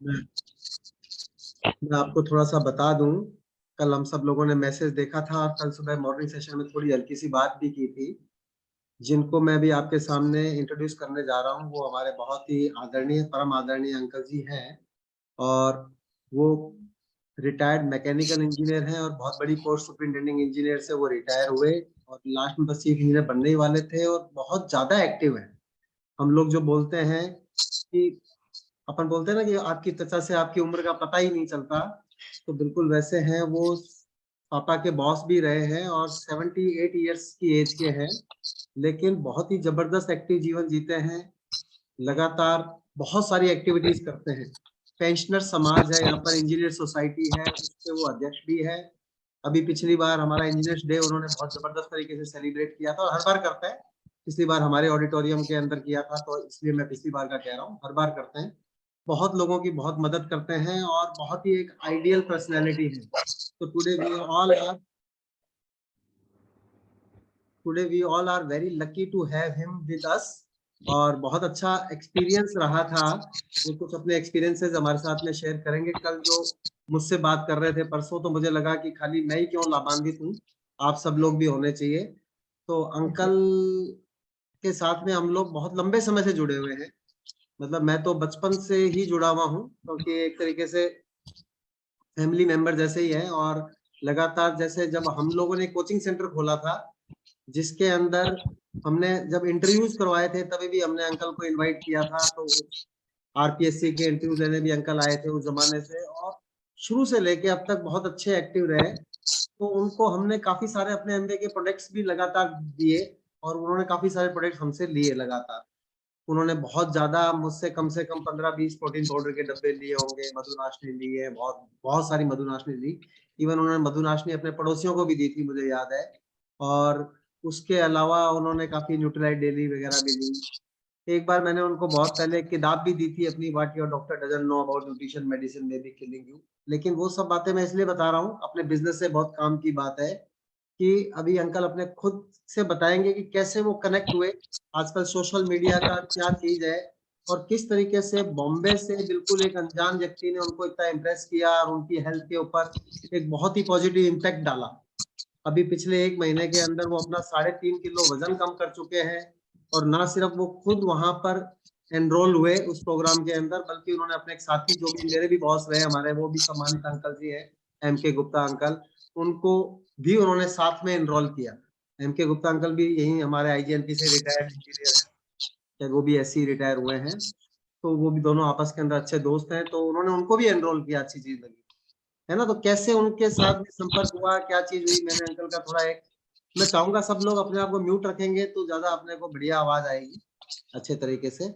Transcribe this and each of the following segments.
मैं मैं आपको थोड़ा सा बता दूं। कल हम सब लोगों ने मैसेज देखा था और कल सुबह मॉर्निंग सेशन में थोड़ी हल्की सी बात भी की थी। जिनको मैं भी आपके सामने इंट्रोड्यूस करने जा रहा हूं वो हमारे बहुत ही आदरणीय परम आदरणीय अंकल जी हैं। और वो रिटायर्ड मैकेनिकल इंजीनियर हैं और बहुत बड़ी पोस्ट सुपरिटेंडिंग इंजीनियर से वो रिटायर हुए और लास्ट में बस चीफ इंजीनियर बनने ही वाले थे और बहुत ज्यादा एक्टिव हैं। हम लोग जो बोलते हैं कि अपन बोलते हैं ना कि आपकी त्वचा से आपकी उम्र का पता ही नहीं चलता, तो बिल्कुल वैसे हैं वो। पापा के बॉस भी रहे हैं और 78 ईयर्स की एज के हैं, लेकिन बहुत ही जबरदस्त एक्टिव जीवन जीते हैं। लगातार बहुत सारी एक्टिविटीज करते हैं। पेंशनर समाज है यहाँ पर, इंजीनियर सोसाइटी है, उसके वो अध्यक्ष भी है। अभी पिछली बार हमारा इंजीनियर्स डे उन्होंने बहुत जबरदस्त तरीके से सेलिब्रेट किया था और हर बार करते हैं। पिछली बार हमारे ऑडिटोरियम के अंदर किया था, तो इसलिए मैं पिछली बार का कह रहा हूँ, हर बार करते हैं। बहुत लोगों की बहुत मदद करते हैं और बहुत ही एक आइडियल पर्सनैलिटी है। तो today we all are very lucky to have him with us. और बहुत अच्छा एक्सपीरियंस रहा था। वो कुछ अपने एक्सपीरियंसेस हमारे साथ में शेयर करेंगे। कल जो मुझसे बात कर रहे थे परसों, तो मुझे लगा कि खाली मैं ही क्यों लाभान्वित हूँ, आप सब लोग भी होने चाहिए। तो अंकल के साथ में हम लोग बहुत लंबे समय से जुड़े हुए हैं। मतलब मैं तो बचपन से ही जुड़ा हुआ हूँ, क्योंकि एक तरीके से फैमिली मेंबर जैसे ही है। और लगातार जैसे जब हम लोगों ने कोचिंग सेंटर खोला था, जिसके अंदर हमने जब इंटरव्यूज करवाए थे, तभी भी हमने अंकल को इनवाइट किया था। तो आरपीएससी के इंटरव्यू लेने भी अंकल आए थे उस जमाने से, और शुरू से लेके अब तक बहुत अच्छे एक्टिव रहे। तो उनको हमने काफी सारे अपने एमबीए के प्रोडक्ट्स भी लगातार दिए और उन्होंने काफी सारे प्रोडक्ट्स हमसे लिए लगातार। उन्होंने बहुत ज्यादा मुझसे कम से कम 15-20 प्रोटीन पाउडर के डब्बे लिए होंगे, मधुनाशनी ली है, बहुत बहुत सारी मधुनाशनी ली। इवन उन्होंने मधुनाशनी अपने पड़ोसियों को भी दी थी, मुझे याद है। और उसके अलावा उन्होंने काफी न्यूट्रीलाइट डेली वगैरह भी ली। एक बार मैंने उनको बहुत पहले एक किताब भी दी थी अपनी, what your doctor doesn't know about nutrition medicine may be killing you. लेकिन वो सब बातें मैं इसलिए बता रहा हूँ, अपने बिजनेस से बहुत काम की बात है, कि अभी अंकल अपने खुद से बताएंगे कि कैसे वो कनेक्ट हुए। आजकल सोशल मीडिया का क्या चीज है और किस तरीके से बॉम्बे से बिल्कुल एक अनजान व्यक्ति ने उनको इतना इम्प्रेस किया और उनकी हेल्थ के ऊपर एक बहुत ही पॉजिटिव इम्पैक्ट डाला। अभी पिछले एक महीने के अंदर वो अपना 3.5 किलो वजन कम कर चुके हैं। और ना सिर्फ वो खुद वहां पर एनरोल हुए उस प्रोग्राम के अंदर, बल्कि उन्होंने अपने एक साथी, जो भी मेरे भी बॉस रहे हमारे, वो भी सम्मानित अंकल जी हैं, एम के गुप्ता अंकल, उनको भी उन्होंने साथ में एनरोल किया। एम के गुप्ता अंकल भी यही हमारे आईजीएलपी से रिटायर्ड इंजीनियर हैं, शायद वो भी ऐसे ही रिटायर हुए हैं। तो वो भी दोनों आपस के अंदर अच्छे दोस्त हैं, तो उन्होंने उनको भी एनरोल किया। अच्छी चीज लगी, है ना। तो कैसे उनके साथ में संपर्क हुआ, क्या चीज हुई, मैंने अंकल का थोड़ा एक, मैं चाहूंगा सब लोग अपने आप को म्यूट रखेंगे तो ज्यादा अपने को बढ़िया आवाज आएगी अच्छे तरीके से।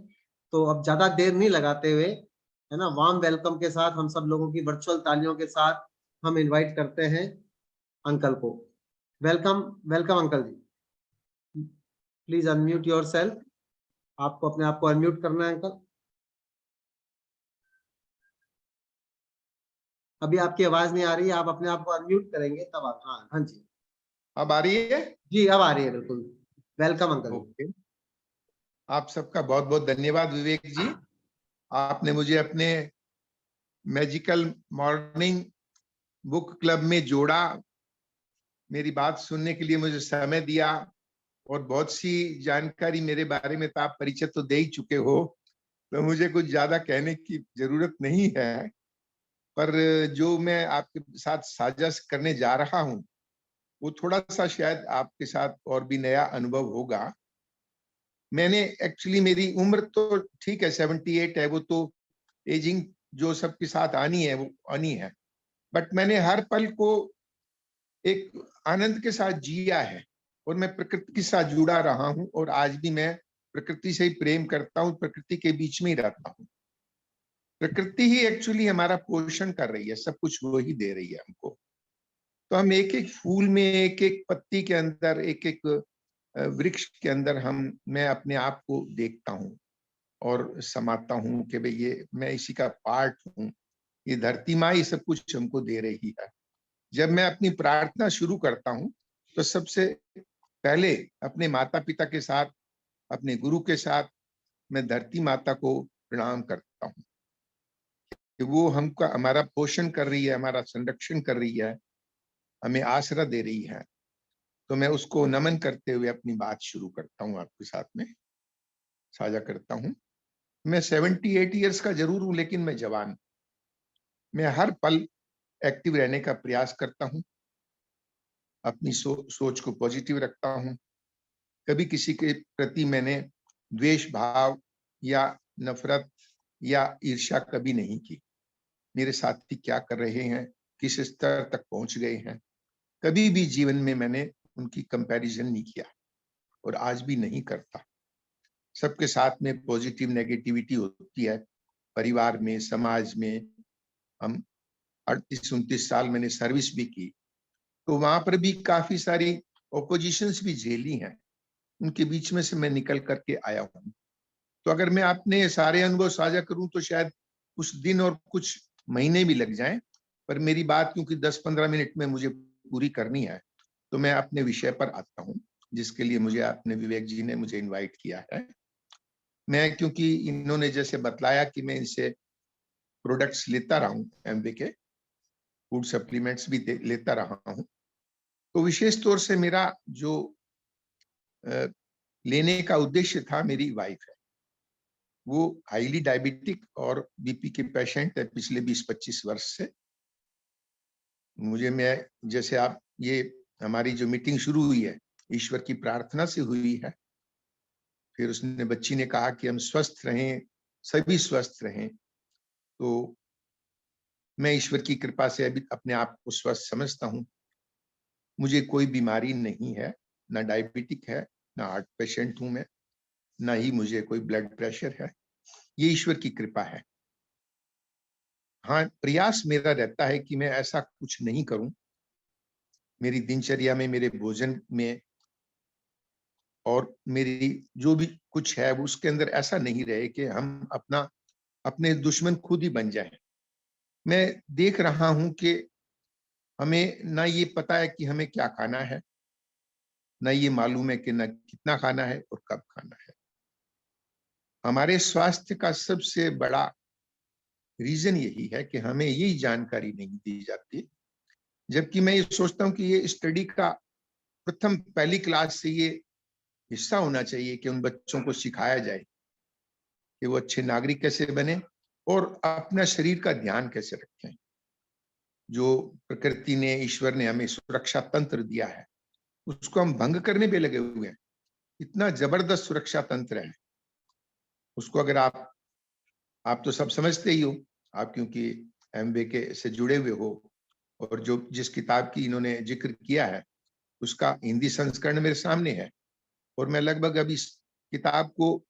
तो अब ज्यादा देर नहीं लगाते हुए, है ना, वार्म वेलकम के साथ हम सब लोगों की वर्चुअल तालियों के साथ हम इनवाइट करते हैं अंकल को। Welcome, welcome uncle ji. Please unmute your self. आपको अपने आप को अनम्यूट करना है अंकल। अभी आपकी आवाज नहीं आ रही है, आप अपने आप को अनम्यूट करेंगे तब आप, हाँ हाँ जी। अब आ रही है? जी अब आ रही है, बिल्कुल। वेलकम अंकल जी। ओके। आप सबका बहुत बहुत धन्यवाद विवेक जी। आपने मुझे अपने मैजिकल मॉर्निंग बुक क्लब में जोड़ा, मेरी बात सुनने के लिए मुझे समय दिया, और बहुत सी जानकारी मेरे बारे में तो आप परिचय तो दे ही चुके हो, तो मुझे कुछ ज्यादा कहने की जरूरत नहीं है। पर जो मैं आपके साथ साझा करने जा रहा हूं वो थोड़ा सा शायद आपके साथ और भी नया अनुभव होगा। मैंने एक्चुअली, मेरी उम्र तो ठीक है 78 है, वो तो एजिंग जो सबके साथ आनी है वो आनी है, बट मैंने हर पल को एक आनंद के साथ जिया है और मैं प्रकृति के साथ जुड़ा रहा हूं, और आज भी मैं प्रकृति से ही प्रेम करता हूं, प्रकृति के बीच में ही रहता हूं। प्रकृति ही एक्चुअली हमारा पोषण कर रही है, सब कुछ वो ही दे रही है हमको। तो हम एक एक फूल में, एक एक पत्ती के अंदर, एक एक वृक्ष के अंदर मैं अपने आप को देखता हूँ और समाता हूँ कि भाई ये मैं इसी का पार्ट हूँ। ये धरती माँ ही सब कुछ हमको दे रही है। जब मैं अपनी प्रार्थना शुरू करता हूँ तो सबसे पहले अपने माता पिता के साथ, अपने गुरु के साथ मैं धरती माता को प्रणाम करता हूँ। कि वो हमका हमारा पोषण कर रही है, हमारा संरक्षण कर रही है, हमें आसरा दे रही है। तो मैं उसको नमन करते हुए अपनी बात शुरू करता हूँ, आपके साथ में साझा करता हूँ। मैं 78 ईयर्स का जरूर हूँ, लेकिन मैं जवान हूं। मैं हर पल एक्टिव रहने का प्रयास करता हूँ, अपनी सोच को पॉजिटिव रखता हूँ। कभी किसी के प्रति मैंने द्वेष भाव या नफरत या ईर्ष्या कभी नहीं की। मेरे साथी क्या कर रहे हैं, किस स्तर तक पहुंच गए हैं, कभी भी जीवन में मैंने उनकी कंपैरिजन नहीं किया और आज भी नहीं करता। सबके साथ में पॉजिटिव नेगेटिविटी होती है, परिवार में, समाज में। हम 38-29 साल मैंने सर्विस भी की, तो वहां पर भी काफी सारी ऑपोजिशंस भी झेली हैं। उनके बीच में से मैं निकल करके आया हूँ। तो अगर मैं अपने सारे अनुभव साझा करूं तो शायद कुछ दिन और कुछ महीने भी लग जाएं, पर मेरी बात क्योंकि 10-15 मिनट में मुझे पूरी करनी है, तो मैं अपने विषय पर आता हूं, जिसके लिए मुझे अपने विवेक जी ने मुझे इनवाइट किया है। मैं क्योंकि इन्होंने जैसे बतलाया कि मैं इनसे प्रोडक्ट्स लेता रहा हूँ, एमवे के फूड सप्लीमेंट्स भी लेता रहा हूँ, तो विशेष तौर से मेरा जो लेने का उद्देश्य था, मेरी वाइफ है, वो हाईली डायबिटिक और बीपी के पेशेंट है पिछले 20-25 वर्ष से। मैं जैसे आप ये हमारी जो मीटिंग शुरू हुई है, ईश्वर की प्रार्थना से हुई है। फिर उसने बच्ची ने कहा कि हम स्वस्थ रहें, सभी स्वस्थ रहें। तो मैं ईश्वर की कृपा से अभी अपने आप को स्वस्थ समझता हूँ। मुझे कोई बीमारी नहीं है, ना डायबिटिक है, ना हार्ट पेशेंट हूं मैं, ना ही मुझे कोई ब्लड प्रेशर है। ये ईश्वर की कृपा है। हाँ, प्रयास मेरा रहता है कि मैं ऐसा कुछ नहीं करूं, मेरी दिनचर्या में, मेरे भोजन में और मेरी जो भी कुछ है उसके अंदर ऐसा नहीं रहे कि हम अपने दुश्मन खुद ही बन जाएं। मैं देख रहा हूं कि हमें ना ये पता है कि हमें क्या खाना है, ना ये मालूम है कि ना कितना खाना है और कब खाना है। हमारे स्वास्थ्य का सबसे बड़ा रीजन यही है कि हमें यही जानकारी नहीं दी जाती। जबकि मैं ये सोचता हूँ कि ये स्टडी का पहली क्लास से ये हिस्सा होना चाहिए कि उन बच्चों को सिखाया जाए कि वो अच्छे नागरिक कैसे बने और अपना शरीर का ध्यान कैसे रखें। जो प्रकृति ने, ईश्वर ने हमें सुरक्षा तंत्र दिया है, उसको हम भंग करने पे लगे हुए हैं। इतना जबरदस्त सुरक्षा तंत्र है, उसको अगर आप तो सब समझते ही हो, आप क्योंकि एमबीए के से जुड़े हुए हो, और जो जिस किताब की इन्होंने जिक्र किया है उसका हिंदी संस्करण मेरे सामने है, और मैं लगभग अभी इस किताब को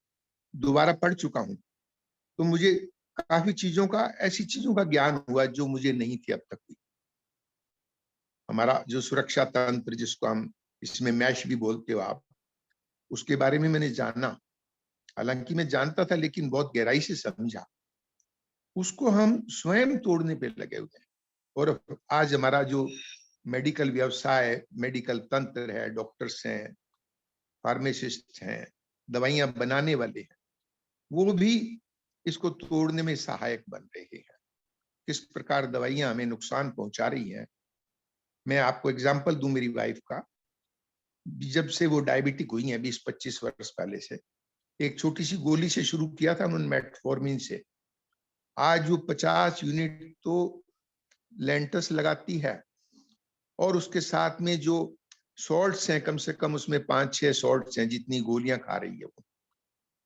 दोबारा पढ़ चुका हूँ। तो मुझे काफी ऐसी चीजों का ज्ञान हुआ जो मुझे नहीं थी अब तक भी। हमारा जो सुरक्षा तंत्र, जिसको हम इसमें मैश भी बोलते हो आप, उसके बारे में मैंने जाना। हालांकि मैं जानता था, लेकिन बहुत गहराई से समझा। उसको हम स्वयं तोड़ने पे लगे हुए हैं। और आज हमारा जो मेडिकल व्यवसाय, मेडिकल तंत्र है, डॉक्टर्स हैं, फार्मासिस्ट हैं, दवाइयां बनाने वाले हैं, वो भी इसको तोड़ने में सहायक बन रहे हैं। किस प्रकार दवाइयां हमें नुकसान पहुंचा रही हैं। मैं आपको एग्जांपल दूं मेरी वाइफ का। जब से वो डायबिटिक हुई है 20-25 वर्ष पहले से, एक छोटी सी गोली से शुरू किया था उन्होंने, मेटफॉर्मिन से। आज वो 50 यूनिट तो लेंटस लगाती है, और उसके साथ में जो सॉल्ट्स हैं, कम से कम उसमें 5-6 सॉल्ट्स हैं, जितनी गोलियां खा रही है वो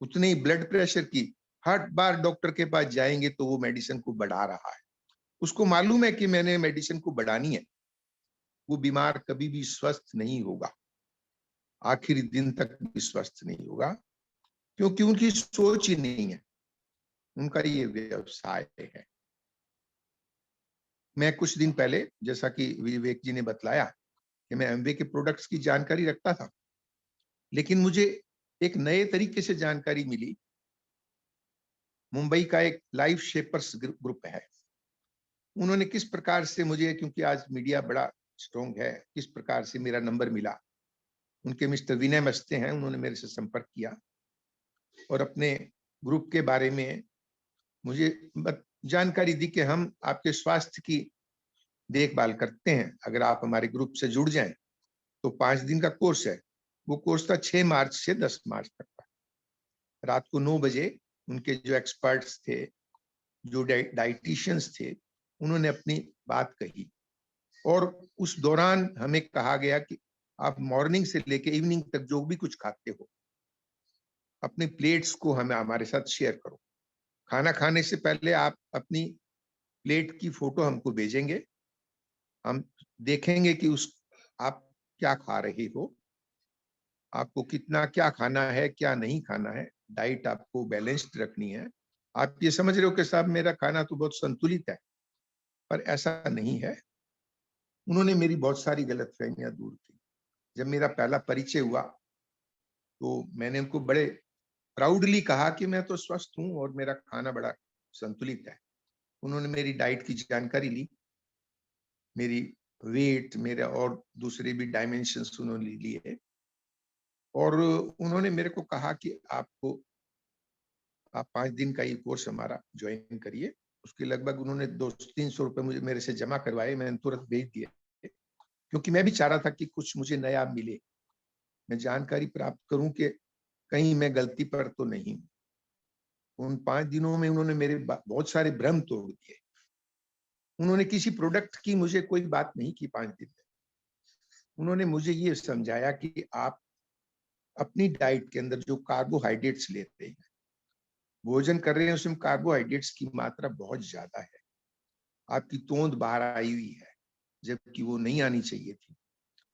उतने ही ब्लड प्रेशर की। हर बार डॉक्टर के पास जाएंगे तो वो मेडिसिन को बढ़ा रहा है। उसको मालूम है कि मैंने मेडिसिन को बढ़ानी है। वो बीमार कभी भी स्वस्थ नहीं होगा, आखिरी दिन तक भी स्वस्थ नहीं होगा, क्योंकि उनकी सोच ही नहीं है, उनका ये व्यवसाय है। मैं कुछ दिन पहले, जैसा कि विवेक जी ने बतलाया, कि मैं एमवे के प्रोडक्ट्स की जानकारी रखता था, लेकिन मुझे एक नए तरीके से जानकारी मिली। मुंबई का एक लाइफ शेपर्स ग्रुप है, उन्होंने किस प्रकार से मुझे, क्योंकि आज मीडिया बड़ा स्ट्रॉन्ग है, किस प्रकार से मेरा नंबर मिला। उनके मिस्टर विनय मस्ते हैं, उन्होंने मेरे से संपर्क किया और अपने ग्रुप के बारे में मुझे जानकारी दी कि हम आपके स्वास्थ्य की देखभाल करते हैं, अगर आप हमारे ग्रुप से जुड़ जाएं तो 5 दिन का कोर्स है। वो कोर्स था 6 मार्च से 10 मार्च तक का। रात को 9 बजे उनके जो एक्सपर्ट्स थे, जो डाइटिशियंस थे, उन्होंने अपनी बात कही और उस दौरान हमें कहा गया कि आप मॉर्निंग से लेके इवनिंग तक जो भी कुछ खाते हो, अपने प्लेट्स को हमें हमारे साथ शेयर करो। खाना खाने से पहले आप अपनी प्लेट की फोटो हमको भेजेंगे, हम देखेंगे कि उस आप क्या खा रहे हो, आपको कितना क्या खाना है, क्या नहीं खाना है, डाइट आपको बैलेंस्ड रखनी है। आप ये समझ रहे हो कि साहब मेरा खाना तो बहुत संतुलित है, पर ऐसा नहीं है। उन्होंने मेरी बहुत सारी गलतफहमियां दूर की। जब मेरा पहला परिचय हुआ तो मैंने उनको बड़े प्राउडली कहा कि मैं तो स्वस्थ हूं और मेरा खाना बड़ा संतुलित है। उन्होंने मेरी डाइट की जानकारी ली, मेरी वेट, मेरे और दूसरे भी डायमेंशंस उन्होंने लिए और उन्होंने मेरे को कहा कि आप 5 दिन का ये कोर्स हमारा ज्वाइन करिए। उसके लगभग उन्होंने 200-300 रुपए मुझे मेरे से जमा करवाए, मैंने तुरंत भेज दिए, क्योंकि मैं भी चाह रहा था कि कुछ मुझे नया मिले, मैं जानकारी प्राप्त करूं कि कहीं मैं गलती पर तो नहीं। उन 5 दिनों में उन्होंने मेरे बहुत सारे भ्रम तोड़ दिए। उन्होंने किसी प्रोडक्ट की मुझे कोई बात नहीं की 5 दिन में। उन्होंने मुझे ये समझाया कि आप अपनी डाइट के अंदर जो कार्बोहाइड्रेट्स लेते हैं, भोजन कर रहे हैं, उसमें कार्बोहाइड्रेट्स की मात्रा बहुत ज्यादा है। आपकी तोंद बाहर आई हुई है, जबकि वो नहीं आनी चाहिए थी,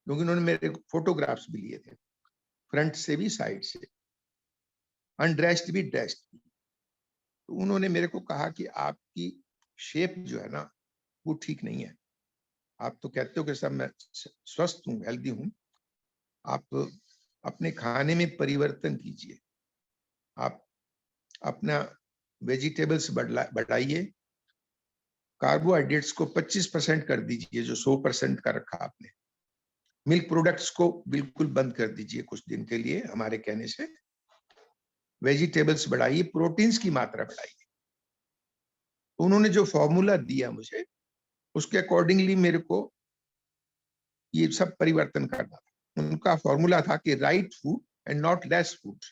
क्योंकि उन्होंने मेरे फोटोग्राफ्स भी लिए थे, फ्रंट से भी, साइड से, अनड्रेस्ड भी, ड्रेस्ड भी। तो उन्होंने मेरे को कहा कि आपकी शेप जो है ना, वो ठीक नहीं है। आप तो कहते हो कि सब मैं स्वस्थ हूँ, हेल्दी हूँ, आप अपने खाने में परिवर्तन कीजिए, आप अपना वेजिटेबल्स बढ़ाइए, कार्बोहाइड्रेट्स को 25% कर दीजिए जो 100% का रखा आपने, मिल्क प्रोडक्ट्स को बिल्कुल बंद कर दीजिए कुछ दिन के लिए हमारे कहने से, वेजिटेबल्स बढ़ाइए, प्रोटीन्स की मात्रा बढ़ाइए। तो उन्होंने जो फॉर्मूला दिया मुझे, उसके अकॉर्डिंगली मेरे को ये सब परिवर्तन करना था। उनका फॉर्मूला था कि right food and not less food.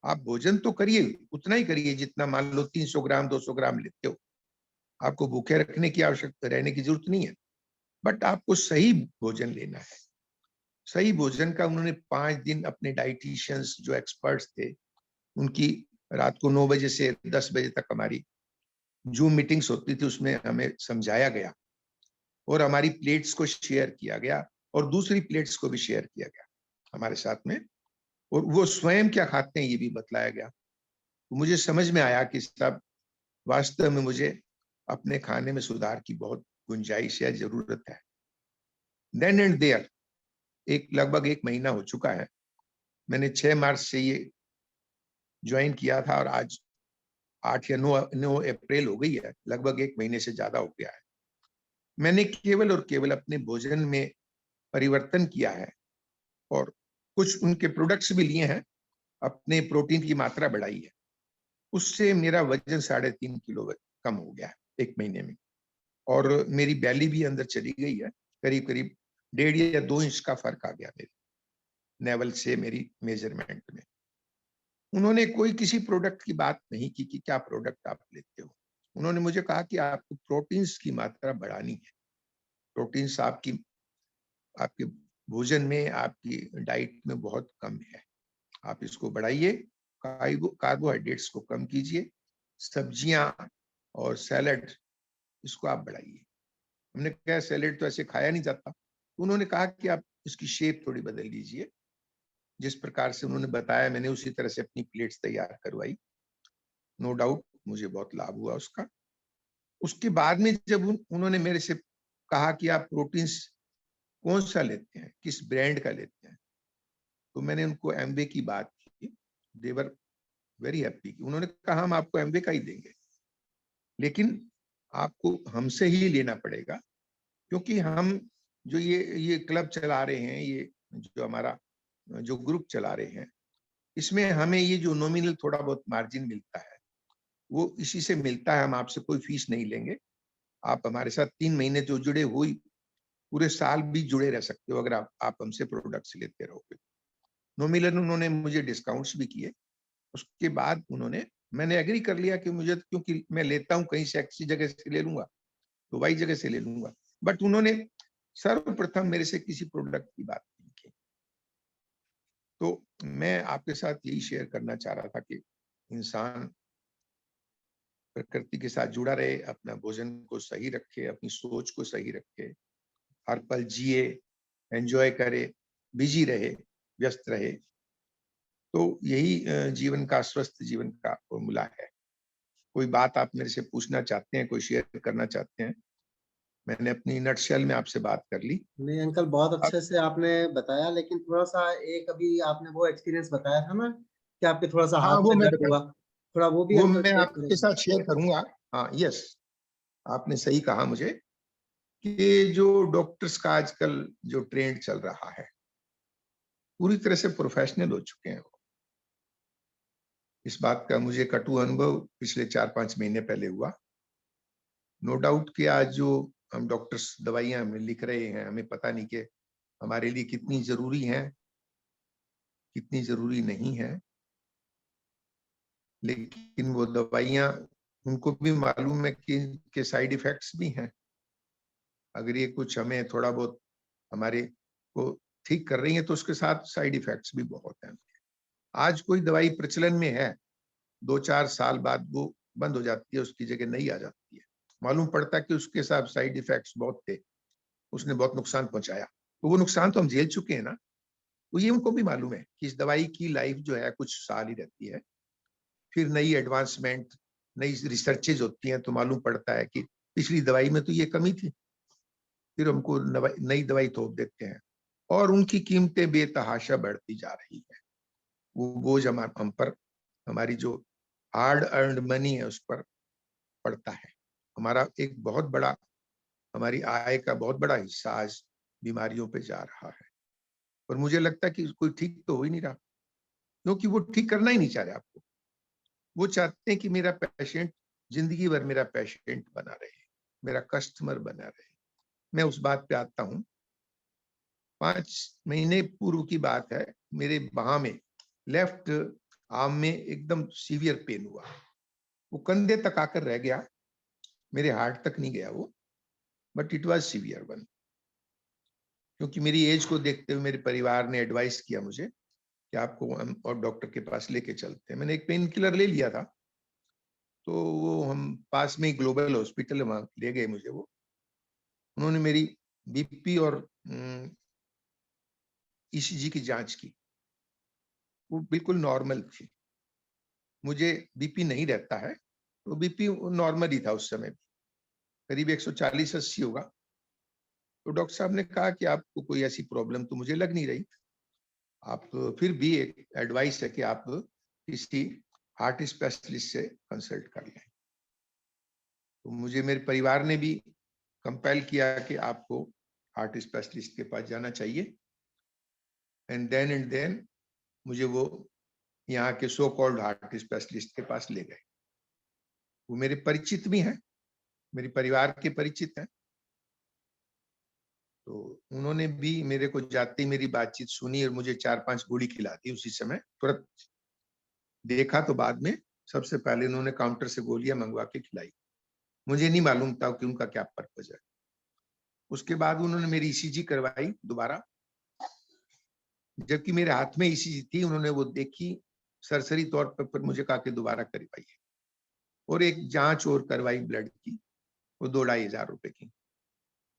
आप भोजन तो करिए, उतना ही करिए जितना मान लो 300 ग्राम 200 ग्राम लेते हो, आपको भूखे रखने की आवश्यकता, रहने की जरूरत नहीं है, बट आपको सही भोजन लेना है। सही भोजन का उन्होंने 5 दिन अपने डाइटिशियंस जो एक्सपर्ट्स थे, उनकी रात को 9 बजे से 10 बजे तक हमारी जूम मीटिंग्स होती थी, उसमें हमें समझाया गया और हमारी प्लेट्स को शेयर किया गया और दूसरी प्लेट्स को भी शेयर किया गया हमारे साथ में, और वो स्वयं क्या खाते हैं ये भी बतलाया गया। तो मुझे समझ में आया कि सब वास्तव में मुझे अपने खाने में सुधार की बहुत गुंजाइश है, जरूरत है। देन एंड देयर लगभग 1 महीना हो चुका है। मैंने 6 मार्च से ये ज्वाइन किया था और आज 8 या 9 अप्रैल हो गई है, लगभग 1 महीने से ज्यादा हो गया है। मैंने केवल और केवल अपने भोजन में परिवर्तन किया है और कुछ उनके प्रोडक्ट्स भी लिए हैं, अपने प्रोटीन की मात्रा बढ़ाई है। उससे मेरा वजन 3.5 किलो कम हो गया है 1 महीने में, और मेरी बैली भी अंदर चली गई है, करीब करीब 1.5 या 2 इंच का फर्क आ गया मेरे नेवल से मेरी मेजरमेंट में। उन्होंने कोई किसी प्रोडक्ट की बात नहीं की कि क्या प्रोडक्ट आप लेते हो। उन्होंने मुझे कहा कि आपको प्रोटीन्स की मात्रा बढ़ानी है। प्रोटीन्स आपके भोजन में, आपकी डाइट में बहुत कम है, आप इसको बढ़ाइए, कार्बोहाइड्रेट्स को कम कीजिए, सब्जियां और सैलड इसको आप बढ़ाइए। हमने कहा सैलेड तो ऐसे खाया नहीं जाता। उन्होंने कहा कि आप इसकी शेप थोड़ी बदल लीजिए। जिस प्रकार से उन्होंने बताया मैंने उसी तरह से अपनी प्लेट्स तैयार करवाई। नो डाउट मुझे बहुत लाभ हुआ उसका। उसके बाद में जब उन्होंने मेरे से कहा कि आप प्रोटीन्स कौन सा लेते हैं, किस ब्रांड का लेते हैं, तो मैंने उनको एमवे की बात की। दे वर वेरी हैप्पी। उन्होंने कहा हम आपको एमवे का ही देंगे, लेकिन आपको हमसे ही लेना पड़ेगा, क्योंकि हम जो ये क्लब चला रहे हैं, ये जो हमारा जो ग्रुप चला रहे हैं, इसमें हमें ये जो नॉमिनल थोड़ा बहुत मार्जिन मिलता है, वो इसी से मिलता है। हम आपसे कोई फीस नहीं लेंगे। आप हमारे साथ 3 महीने जो जुड़े हुई, पूरे साल भी जुड़े रह सकते हो अगर आप हमसे प्रोडक्ट्स लेते रहोगे। नॉमिनल उन्होंने मुझे डिस्काउंट्स भी किए। उसके बाद मैंने एग्री कर लिया कि मुझे, क्योंकि मैं लेता हूँ कहीं से अच्छी जगह से ले लूंगा, तो वही जगह से ले लूंगा। बट उन्होंने सर्वप्रथम मेरे से किसी प्रोडक्ट की बात नहीं की। तो मैं आपके साथ यही शेयर करना चाह रहा था कि इंसान प्रकृति के साथ जुड़ा रहे, अपना भोजन को सही रखे, अपनी सोच को सही रखे, हर पल जिए, एंजॉय करे, बिजी रहे, व्यस्त रहे। तो यही जीवन का, स्वस्थ जीवन का फॉर्मूला है। कोई बात आप मेरे से पूछना चाहते हैं, कोई शेयर करना चाहते हैं? मैंने अपनी नटशेल में आपसे बात कर ली। नहीं अंकल, बहुत अब अच्छे से आपने बताया, लेकिन थोड़ा-सा एक अभी आपने वो एक्सपीरियंस बताया था ना कि आपके थोड़ा-सा हाँ, हाथ में दर्द हुआ, थोड़ा वो भी अंकल मैं शेयर आपके करेंगे? साथ शेयर करूंगा। हाँ, यस, आपने सही कहा मुझे कि जो डॉक्टर्स का आजकल जो ट्रेंड चल रहा है, पूरी तरह से प्रोफेशनल हो चुके हैं वो। इस बात का मुझे कटु अनुभव पिछले 4-5 महीने पहले हुआ। नो डाउट कि आज जो हम डॉक्टर्स दवाइयां हमें लिख रहे हैं, हमें पता नहीं कि हमारे लिए कितनी जरूरी है, कितनी जरूरी नहीं है। लेकिन वो दवाइयां, उनको भी मालूम है कि साइड इफेक्ट्स भी हैं। अगर ये कुछ हमें थोड़ा बहुत हमारे को ठीक कर रही है, तो उसके साथ साइड इफेक्ट्स भी बहुत हैं। आज कोई दवाई प्रचलन में है, 2-4 साल बाद वो बंद हो जाती है, उसकी जगह नई आ जाती है। मालूम पड़ता है कि उसके साथ साइड इफेक्ट्स बहुत थे, उसने बहुत नुकसान पहुंचाया। तो वो नुकसान तो हम झेल चुके हैं ना। तो ये उनको भी मालूम है कि इस दवाई की लाइफ जो है कुछ साल ही रहती है। फिर नई एडवांसमेंट, नई रिसर्चेज होती हैं, तो मालूम पड़ता है कि पिछली दवाई में तो ये कमी थी। फिर हमको नई दवाई थोप देते हैं और उनकी कीमतें बेतहाशा बढ़ती जा रही है। वो बोझ हम पर, हमारी जो हार्ड अर्नड मनी है उस पर पड़ता है। हमारा एक बहुत बड़ा, हमारी आय का बहुत बड़ा हिस्सा आज बीमारियों पे जा रहा है। और मुझे लगता है कि कोई ठीक तो हो ही नहीं रहा, क्योंकि वो ठीक करना ही नहीं चाह रहे आपको। वो चाहते हैं कि मेरा पेशेंट जिंदगी भर मेरा पेशेंट बना रहे, मेरा कस्टमर बना रहे। मैं उस बात पे आता हूँ। 5 महीने पूर्व की बात है, मेरे बाह में, लेफ्ट आर्म में एकदम सीवियर पेन हुआ। वो कंधे तक आकर रह गया, मेरे हार्ट तक नहीं गया वो, but it was severe one. क्योंकि मेरी एज को देखते हुए मेरे परिवार ने एडवाइस किया मुझे कि आपको हम और डॉक्टर के पास लेके चलते हैं। मैंने एक पेन किलर ले लिया था, तो वो हम पास में ही ग्लोबल हॉस्पिटल है, वहां ले गए मुझे। वो उन्होंने मेरी बीपी और ईसीजी की जांच की, वो बिल्कुल नॉर्मल थी। मुझे बीपी नहीं रहता है, तो बीपी नॉर्मल ही था उस समय भी, करीब 140-80 होगा। तो डॉक्टर साहब ने कहा कि आपको कोई ऐसी प्रॉब्लम तो मुझे लग नहीं रही, आप फिर भी एक एडवाइस है कि आप किसी हार्ट स्पेशलिस्ट से कंसल्ट कर लें। तो मुझे मेरे परिवार ने भी कंपेल किया कि आपको हार्ट स्पेशलिस्ट के पास जाना चाहिए। एंड देन मुझे वो यहाँ के सो कॉल्ड हार्ट स्पेशलिस्ट के पास ले गए। वो मेरे परिचित भी हैं, मेरे परिवार के परिचित हैं। तो उन्होंने भी मेरे को जाते ही मेरी बातचीत सुनी और मुझे 4-5 गोली खिला दी उसी समय तुरंत। देखा तो बाद में, सबसे पहले उन्होंने काउंटर से गोलियां मंगवा के खिलाई। मुझे नहीं मालूम था कि उनका क्या पर्पज है। उसके बाद उन्होंने मेरी ईसीजी करवाई दोबारा, जबकि मेरे हाथ में ईसीजी थी। उन्होंने वो देखी, सरसरी तौर पर मुझे कहा कि दोबारा करवाइए, और एक जांच और करवाई ब्लड की, वो 2-2.5 हजार की।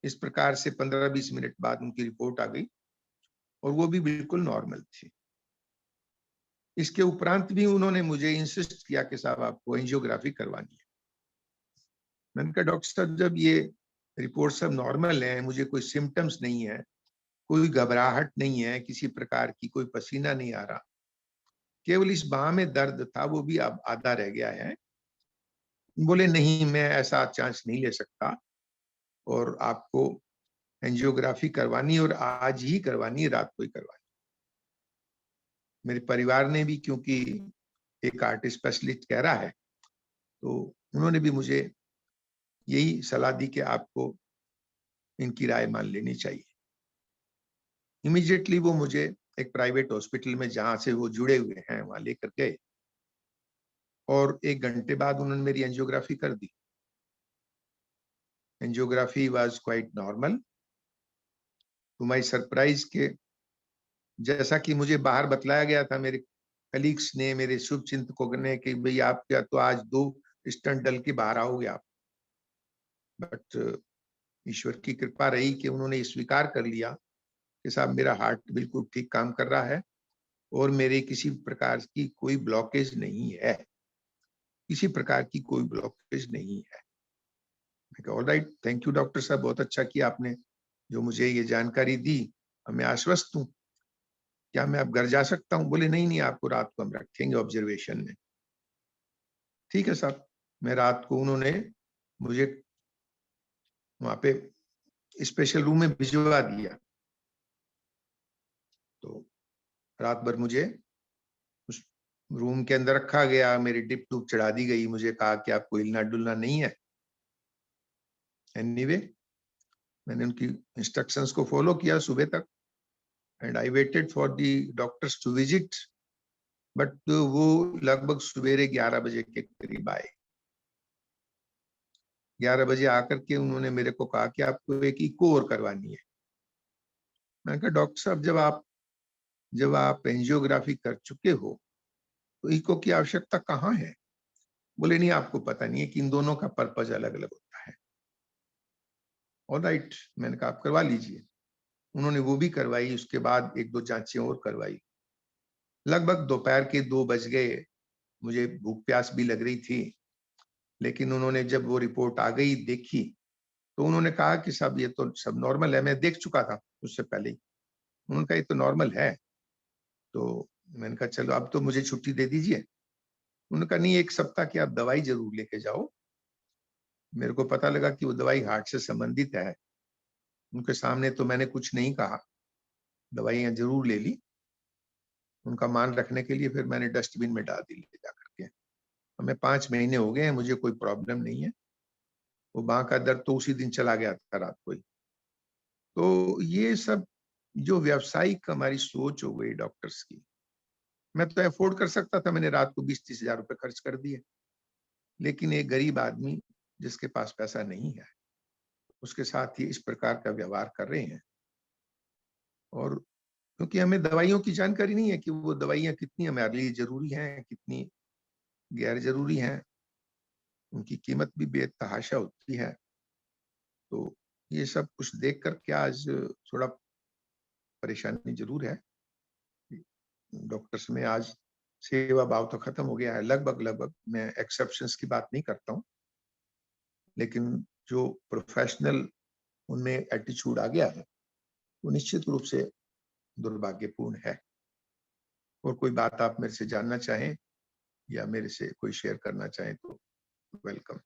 इस प्रकार से 15-20 मिनट बाद उनकी रिपोर्ट आ गई और वो भी बिल्कुल नॉर्मल थी। इसके उपरांत भी उन्होंने मुझे इंसिस्ट किया कि साहब आपको एंजियोग्राफी करवानी है। मैंने कहा डॉक्टर साहब, जब ये रिपोर्ट सब नॉर्मल है, मुझे कोई सिम्टम्स नहीं है, कोई घबराहट नहीं है किसी प्रकार की, कोई पसीना नहीं आ रहा, केवल इस बाह में दर्द था, वो भी अब आधा रह गया है। बोले नहीं, मैं ऐसा चांस नहीं ले सकता और आपको एंजियोग्राफी करवानी और आज ही करवानी, रात को ही करवानी। मेरे परिवार ने भी, क्योंकि एक हार्ट स्पेशलिस्ट कह रहा है तो उन्होंने भी मुझे यही सलाह दी कि आपको इनकी राय मान लेनी चाहिए। इमीडिएटली वो मुझे एक प्राइवेट हॉस्पिटल में जहां से वो जुड़े हुए हैं वहां लेकर गए और 1 घंटे बाद उन्होंने मेरी एंजियोग्राफी कर दी। Angiography was quite normal. To my surprise के जैसा कि मुझे बाहर बतलाया गया था मेरे कलीग्स ने, मेरे शुभचिंतकों ने, कि भाई आप क्या तो आज 2 स्टंट डल के बाहर आओगे आप। बट ईश्वर की कृपा रही कि उन्होंने स्वीकार कर लिया कि साहब मेरा हार्ट बिल्कुल ठीक काम कर रहा है और मेरे किसी प्रकार की कोई ब्लॉकेज नहीं है, किसी प्रकार की कोई ब्लॉकेज नहीं है। मैं कहा ऑलराइट, थैंक यू डॉक्टर साहब, बहुत अच्छा किया आपने जो मुझे ये जानकारी दी, अब मैं आश्वस्त हूँ। क्या मैं अब घर जा सकता हूँ? बोले नहीं नहीं, आपको रात को हम रखेंगे ऑब्जर्वेशन में। ठीक है साहब। मैं रात को उन्होंने मुझे वहां पे स्पेशल रूम में भिजवा दिया। तो रात भर मुझे उस रूम के अंदर रखा गया, मेरी डिप टूब चढ़ा दी गई, मुझे कहा कि आपको हिलना डुलना नहीं है। एनीवे मैंने उनकी इंस्ट्रक्शंस को फॉलो किया सुबह तक and I waited for the doctors to visit, but वो लगभग सवेरे 11 बजे के करीब आए। 11 बजे आकर के उन्होंने मेरे को कहा कि आपको एक इको और करवानी है। मैंने कहा डॉक्टर साहब जब आप एंजियोग्राफी कर चुके हो तो इको की आवश्यकता कहाँ है? बोले नहीं, आपको पता नहीं है कि इन दोनों का पर्पज अलग अलग होता है। ऑलराइट, मैंने कहा आप करवा लीजिए। उन्होंने वो भी करवाई, उसके बाद 1-2 जांचें और करवाई। लगभग दोपहर के 2 बज गए, मुझे भूख प्यास भी लग रही थी, लेकिन उन्होंने जब वो रिपोर्ट आ गई देखी तो उन्होंने कहा कि साहब ये तो सब नॉर्मल है। मैं देख चुका था उससे पहले ही। उन्होंने कहा ये तो नॉर्मल है। तो मैंने कहा चलो अब तो मुझे छुट्टी दे दीजिए। उन्होंने कहा नहीं, 1 सप्ताह की आप दवाई जरूर लेके जाओ। मेरे को पता लगा कि वो दवाई हार्ट से संबंधित है। उनके सामने तो मैंने कुछ नहीं कहा, दवाइयां जरूर ले ली। उनका मान रखने के लिए फिर मैंने डस्टबिन में डाल दी ले जा करके। हमें 5 महीने हो गए हैं, मुझे कोई प्रॉब्लम नहीं है। वो बांह का दर्द तो उसी दिन चला गया था रात को ही। तो ये सब जो व्यावसायिक हमारी सोच हो गई डॉक्टर्स की, मैं तो अफोर्ड कर सकता था, मैंने रात को 20-30 हजार रुपए खर्च कर दिए। लेकिन एक गरीब आदमी जिसके पास पैसा नहीं है, उसके साथ ये इस प्रकार का व्यवहार कर रहे हैं। और क्योंकि हमें दवाइयों की जानकारी नहीं है कि वो दवाइयां कितनी हमारे लिए जरूरी हैं, कितनी गैर जरूरी हैं, उनकी कीमत भी बेतहाशा होती है। तो ये सब कुछ देख कर के आज थोड़ा परेशानी जरूर है। डॉक्टर्स में आज सेवा भाव तो खत्म हो गया है लगभग। मैं एक्सेप्शंस की बात नहीं करता हूँ, लेकिन जो प्रोफेशनल उनमें एटीट्यूड आ गया है वो निश्चित रूप से दुर्भाग्यपूर्ण है। और कोई बात आप मेरे से जानना चाहें या मेरे से कोई शेयर करना चाहें तो welcome.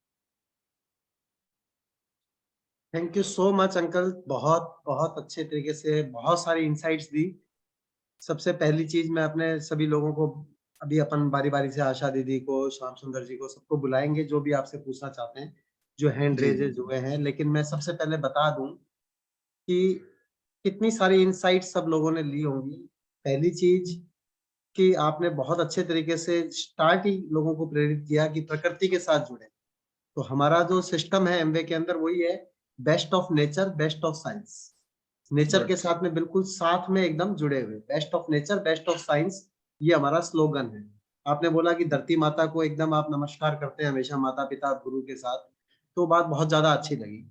Thank you so much uncle, बहुत बहुत अच्छे तरीके से बहुत सारी इंसाइट्स दी। सबसे पहली चीज मैं अपने सभी लोगों को अभी अपन बारी बारी से आशा दीदी को, श्याम सुंदर जी को, सबको बुलाएंगे जो भी आपसे पूछना चाहते हैं, जो हैंड जी रेजेज हुए हैं। लेकिन मैं सबसे पहले बता दूं कि कितनी सारी इंसाइट सब लोगों ने ली होंगी। पहली चीज कि आपने बहुत अच्छे तरीके से स्टार्ट ही लोगों को प्रेरित किया कि प्रकृति के साथ जुड़े। तो हमारा जो सिस्टम है एमवे के अंदर वही है, best of nature best of science. Nature के गुड। साथ में बिल्कुल साथ में एकदम जुड़े हुए, best of nature best of science, ये हमारा स्लोगन है। आपने बोला कि धरती माता को एकदम आप नमस्कार करते हैं हमेशा, माता पिता गुरु के साथ, तो बात बहुत ज्यादा अच्छी लगी।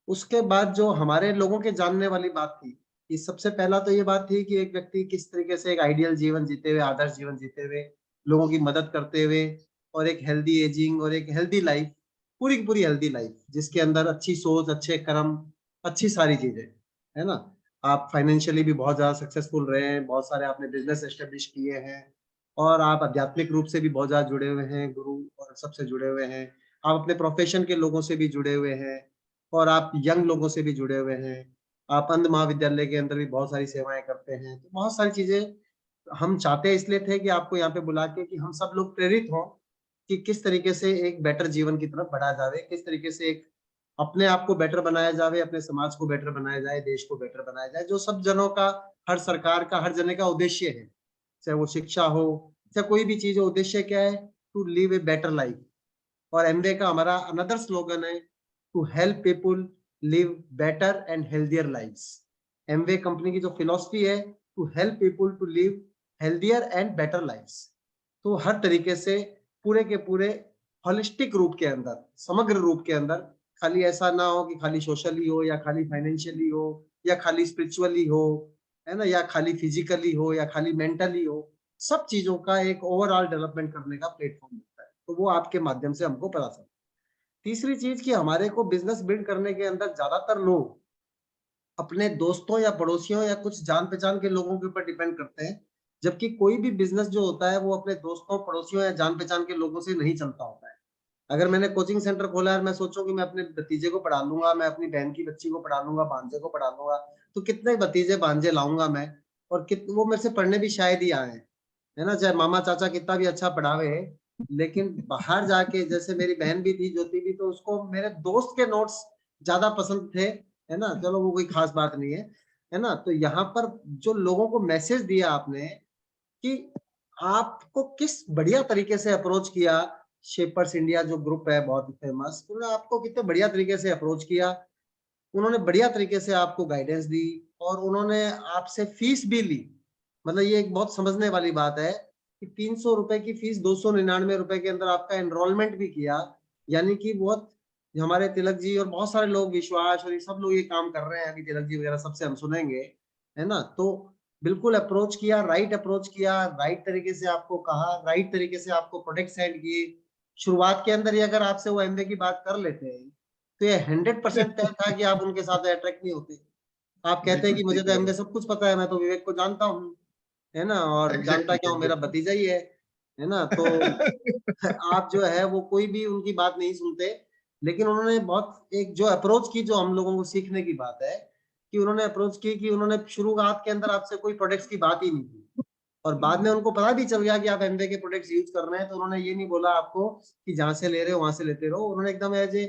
उसके बाद जो हमारे लोगों के जानने वाली बात थी कि सबसे पहला तो ये बात थी कि एक व्यक्ति किस तरीके से एक आइडियल जीवन जीते हुए, आदर्श जीवन जीते हुए, लोगों की मदद करते हुए, और एक हेल्दी एजिंग और एक हेल्दी लाइफ, पूरी की पूरी हेल्दी लाइफ जिसके अंदर अच्छी सोच, अच्छे कर्म, अच्छी सारी चीजें, है ना। आप फाइनेंशियली भी बहुत ज्यादा सक्सेसफुल रहे हैं, बहुत सारे आपने बिजनेस एस्टेब्लिश किए हैं, और आप आध्यात्मिक रूप से भी बहुत ज्यादा जुड़े हुए हैं, गुरु और सबसे जुड़े हुए हैं। आप अपने प्रोफेशन के लोगों से भी जुड़े हुए हैं, और आप यंग लोगों से भी जुड़े हुए हैं। आप अंध महाविद्यालय के अंदर भी बहुत सारी सेवाएं करते हैं। तो बहुत सारी चीजें हम चाहते इसलिए थे कि आपको यहाँ पे बुला के कि हम सब लोग प्रेरित हों कि किस तरीके से एक बेटर जीवन की तरफ बढ़ा जावे, किस तरीके से एक अपने आप को बेटर बनाया जावे, अपने समाज को बेटर बनाया जाए, देश को बेटर बनाया जाए, जो सब जनों का, हर सरकार का, हर जने का उद्देश्य है, चाहे वो शिक्षा हो, चाहे कोई भी चीज हो, उद्देश्य क्या है? To live a better life. और एमवे का हमारा अनदर स्लोगन है, to help people live better and healthier lives. Amway company की जो फिलॉसफी है, to help people to live healthier and better lives. तो हर तरीके से पूरे के पूरे होलिस्टिक रूप के अंदर, समग्र रूप के अंदर, खाली ऐसा ना हो कि खाली सोशली हो या खाली फाइनेंशियली हो या खाली स्पिरिचुअली हो, है ना, या खाली फिजिकली हो या खाली मेंटली हो, सब चीजों का एक ओवरऑल डेवलपमेंट करने का प्लेटफॉर्म होता है। तो वो आपके माध्यम से हमको पता चलता है। तीसरी चीज कि हमारे को बिजनेस बिल्ड करने के अंदर ज्यादातर लोग अपने दोस्तों या पड़ोसियों या कुछ जान पहचान के लोगों के ऊपर डिपेंड करते हैं, जबकि कोई भी बिजनेस जो होता है वो अपने दोस्तों, पड़ोसियों या जान पहचान के लोगों से नहीं चलता होता है। अगर मैंने कोचिंग सेंटर खोला है, मैं सोचूं कि मैं अपने भतीजे को पढ़ा लूंगा, मैं अपनी बहन की बच्ची को पढ़ा लूंगा, भांजे को पढ़ा लूंगा, तो कितने भतीजे भांजे लाऊंगा मैं, और वो मेरे से पढ़ने भी शायद ही आए हैं, है ना। चाहे मामा चाचा कितना भी अच्छा पढ़ावे, लेकिन बाहर जाके, जैसे मेरी बहन भी थी ज्योति भी, तो उसको मेरे दोस्त के नोट्स ज्यादा पसंद थे, है ना। चलो वो कोई खास बात नहीं है ना। तो यहाँ पर जो लोगों को मैसेज दिया आपने कि आपको किस बढ़िया तरीके से अप्रोच किया, शेपर्स इंडिया जो ग्रुप है बहुत ही फेमस, उन्होंने आपको कितने बढ़िया तरीके से अप्रोच किया, उन्होंने बढ़िया तरीके से आपको गाइडेंस दी, और उन्होंने आपसे फीस भी ली। मतलब ये एक बहुत समझने वाली बात है कि 300 रुपए की फीस 299 रुपए के अंदर आपका एनरोलमेंट भी किया। यानी कि बहुत, हमारे तिलक जी और बहुत सारे लोग, विश्वास और ये सब लोग ये काम कर रहे हैं, अभी तिलक जी वगैरह सबसे हम सुनेंगे, है ना। तो बिल्कुल अप्रोच किया, राइट अप्रोच किया, राइट तरीके से आपको कहा, राइट तरीके से आपको प्रोडक्ट सेंड किए। शुरुआत के अंदर ही अगर आपसे वो एमवे की बात कर लेते हैं, तो ये 100% तय था कि आप उनके साथ अट्रैक्ट नहीं होते। आप कहते हैं बिल्कुल कि सही मुझे तो कह रहे एमवे हैं। सब कुछ पता है, मैं तो विवेक को जानता हूँ, है ना, और जानता एग्जैक्टली, क्या हूँ, मेरा एग्जैक्टली। भतीजा ही है ना। तो आप जो है वो कोई भी उनकी बात नहीं सुनते। लेकिन उन्होंने बहुत एक जो अप्रोच की, जो हम लोगों को सीखने की बात है, कि उन्होंने अप्रोच की कि उन्होंने शुरुआत के अंदर आपसे कोई प्रोडक्ट्स की बात ही नहीं की, और बाद में उनको पता भी चल गया कि आप एमवे के प्रोडक्ट्स यूज कर रहे हैं, तो उन्होंने ये नहीं बोला आपको कि जहां से ले रहे हो वहां से लेते रहो। उन्होंने एकदम एज ए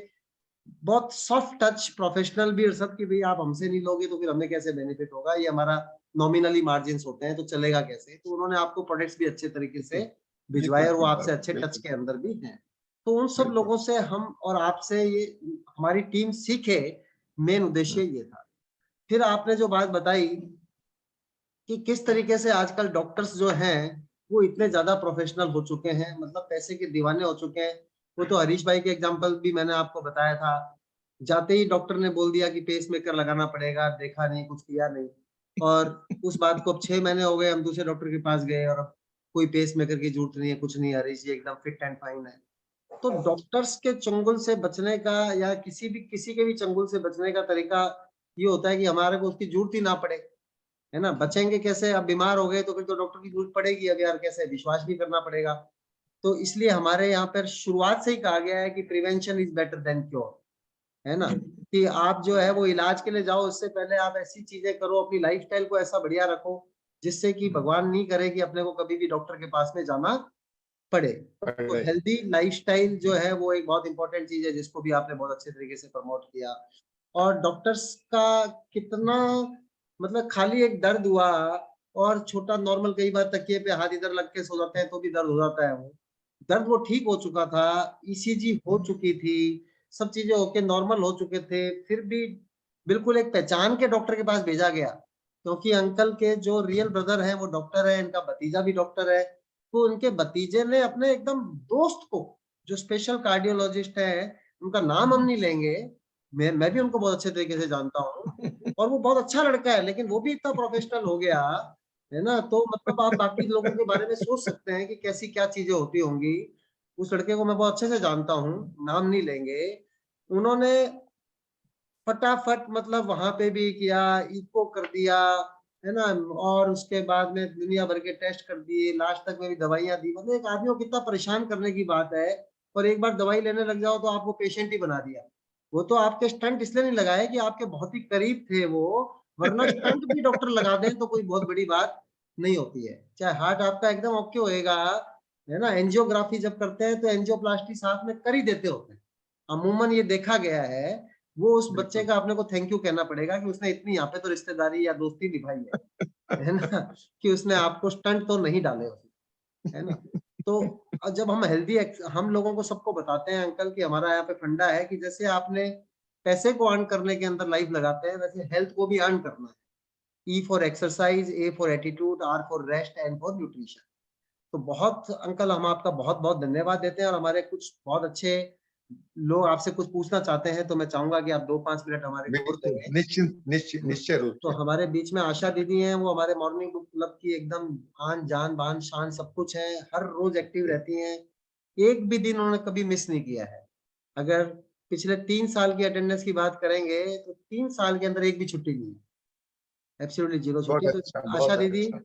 बहुत सॉफ्ट टच प्रोफेशनल भी, और सब कि भाई आप हमसे नहीं लोगे तो फिर हमें कैसे बेनिफिट होगा, ये हमारा नॉमिनली मार्जिन होते हैं तो चलेगा कैसे। तो उन्होंने आपको प्रोडक्ट्स भी अच्छे तरीके से भिजवाए, बिल्कुल और वो ठीक आपसे बात है, अच्छे टच बिल्कुल, के अंदर भी हैं। तो उन सब बिल्कुल। लोगों से हम और आपसे ये हमारी टीम सीखे, मेन उद्देश्य ये था। फिर आपने जो बात बताई कि किस तरीके से आजकल डॉक्टर्स जो हैं वो इतने ज्यादा प्रोफेशनल हो चुके हैं, मतलब पैसे के दीवाने हो चुके हैं। वो तो हरीश भाई के एग्जांपल भी मैंने आपको बताया था। जाते ही डॉक्टर ने बोल दिया कि पेस मेकर लगाना पड़ेगा, देखा नहीं, कुछ किया नहीं, और उस बात को अब 6 महीने हो गए, हम दूसरे डॉक्टर के पास गए, और अब कोई पेस मेकर की जरूरत नहीं है, कुछ नहीं, हरीश जी एकदम फिट एंड फाइन है। तो डॉक्टर्स के चंगुल से बचने का, या किसी के भी चंगुल से बचने का तरीका ये होता है कि हमारे को उसकी जरूरत ही ना पड़े, है ना। बचेंगे कैसे? अब बीमार हो गए तो फिर तो डॉक्टर की जरूरत पड़ेगी, अब यार कैसे, विश्वास भी करना पड़ेगा। तो इसलिए हमारे यहाँ पर शुरुआत से ही कहा गया है कि prevention is better than cure, है ना। कि आप जो है वो इलाज के लिए जाओ, उससे पहले आप ऐसी चीजें करो, अपनी लाइफस्टाइल को ऐसा बढ़िया रखो, जिससे कि भगवान नहीं करे कि अपने को कभी भी डॉक्टर के पास में जाना पड़े। तो Right. हेल्दी लाइफस्टाइल जो है वो एक बहुत इंपॉर्टेंट चीज है, जिसको भी आपने बहुत अच्छे तरीके से प्रमोट किया। और डॉक्टर्स का कितना, मतलब खाली एक दर्द हुआ, और छोटा नॉर्मल, कई बार तकिए पे हाथ इधर लग के सो जाते हैं तो भी दर्द हो जाता है, वो दर्द वो ठीक हो चुका था, ईसीजी हो चुकी थी, सब चीजें होके नॉर्मल हो चुके थे, फिर भी बिल्कुल एक पहचान के डॉक्टर के पास भेजा गया, क्योंकि अंकल के जो रियल ब्रदर है वो डॉक्टर है, इनका भतीजा भी डॉक्टर है। तो उनके भतीजे ने अपने एकदम दोस्त को, जो स्पेशल कार्डियोलॉजिस्ट है, उनका नाम हम नहीं लेंगे, मैं भी उनको बहुत अच्छे तरीके से जानता हूँ, और वो बहुत अच्छा लड़का है, लेकिन वो भी इतना प्रोफेशनल हो गया, है ना। तो मतलब आप बाकी लोगों के बारे में सोच सकते हैं कि कैसी क्या चीजें होती होंगी। उस लड़के को मैं बहुत अच्छे से जानता हूँ, नाम नहीं लेंगे। उन्होंने फटाफट, मतलब वहां पे भी किया, इको कर दिया, है ना, और उसके बाद में दुनिया भर के टेस्ट कर दिए, लास्ट तक में भी दवाइयां दी। मतलब एक आदमी को कितना परेशान करने की बात है, और एक बार दवाई लेने लग जाओ तो आपको पेशेंट ही बना दिया। वो तो आपके स्टंट इसलिए नहीं लगाए कि आपके बहुत ही करीब थे वो, वरना स्टंट भी डॉक्टर लगा दें तो कोई बहुत बड़ी बात नहीं होती है। चाहे हार्ट आपका एकदम ओके होएगा, है ना। एंजियोग्राफी जब करते हैं तो एंजियोप्लास्टी साथ में कर ही देते होते हैं। अमूमन ये देखा गया है, वो उस बच्चे का अपने को थैंक यू कहना पड़ेगा कि उसने इतनी यहाँ पे तो रिश्तेदारी या दोस्ती निभाई है ना, कि उसने आपको स्टंट तो नहीं डाले उसने, है ना। तो जब हम हेल्दी, हम लोगों को सबको बताते हैं अंकल कि हमारा यहाँ पे फंडा है कि जैसे आपने पैसे को अर्न करने के अंदर लाइफ लगाते हैं, वैसे हेल्थ को भी अर्न करना है। E for exercise, A for attitude, R for rest, N for nutrition. तो बहुत अंकल हम आपका बहुत बहुत धन्यवाद देते हैं, और हमारे कुछ बहुत अच्छे लोग आपसे कुछ पूछना चाहते हैं, तो मैं चाहूंगा कि आप 2-5 मिनट हमारे को और बिल्कुल, देंगे। निश्चित निश्चित निश्चय रूप तो से। हमारे बीच में आशा दीदी हैं, वो हमारे मॉर्निंग बुक क्लब की एकदम आन जान बान शान सब कुछ है, हर रोज एक्टिव रहती हैं। एक भी दिन उन्होंने कभी मिस नहीं किया है। अगर पिछले 3 साल की अटेंडेंस की बात करेंगे तो 3 साल के अंदर एक भी छुट्टी नहीं है, एब्सोल्युटली 0 बहुत छुट्टी। तो अच्छा, आशा बहुत दीदी अच्छा।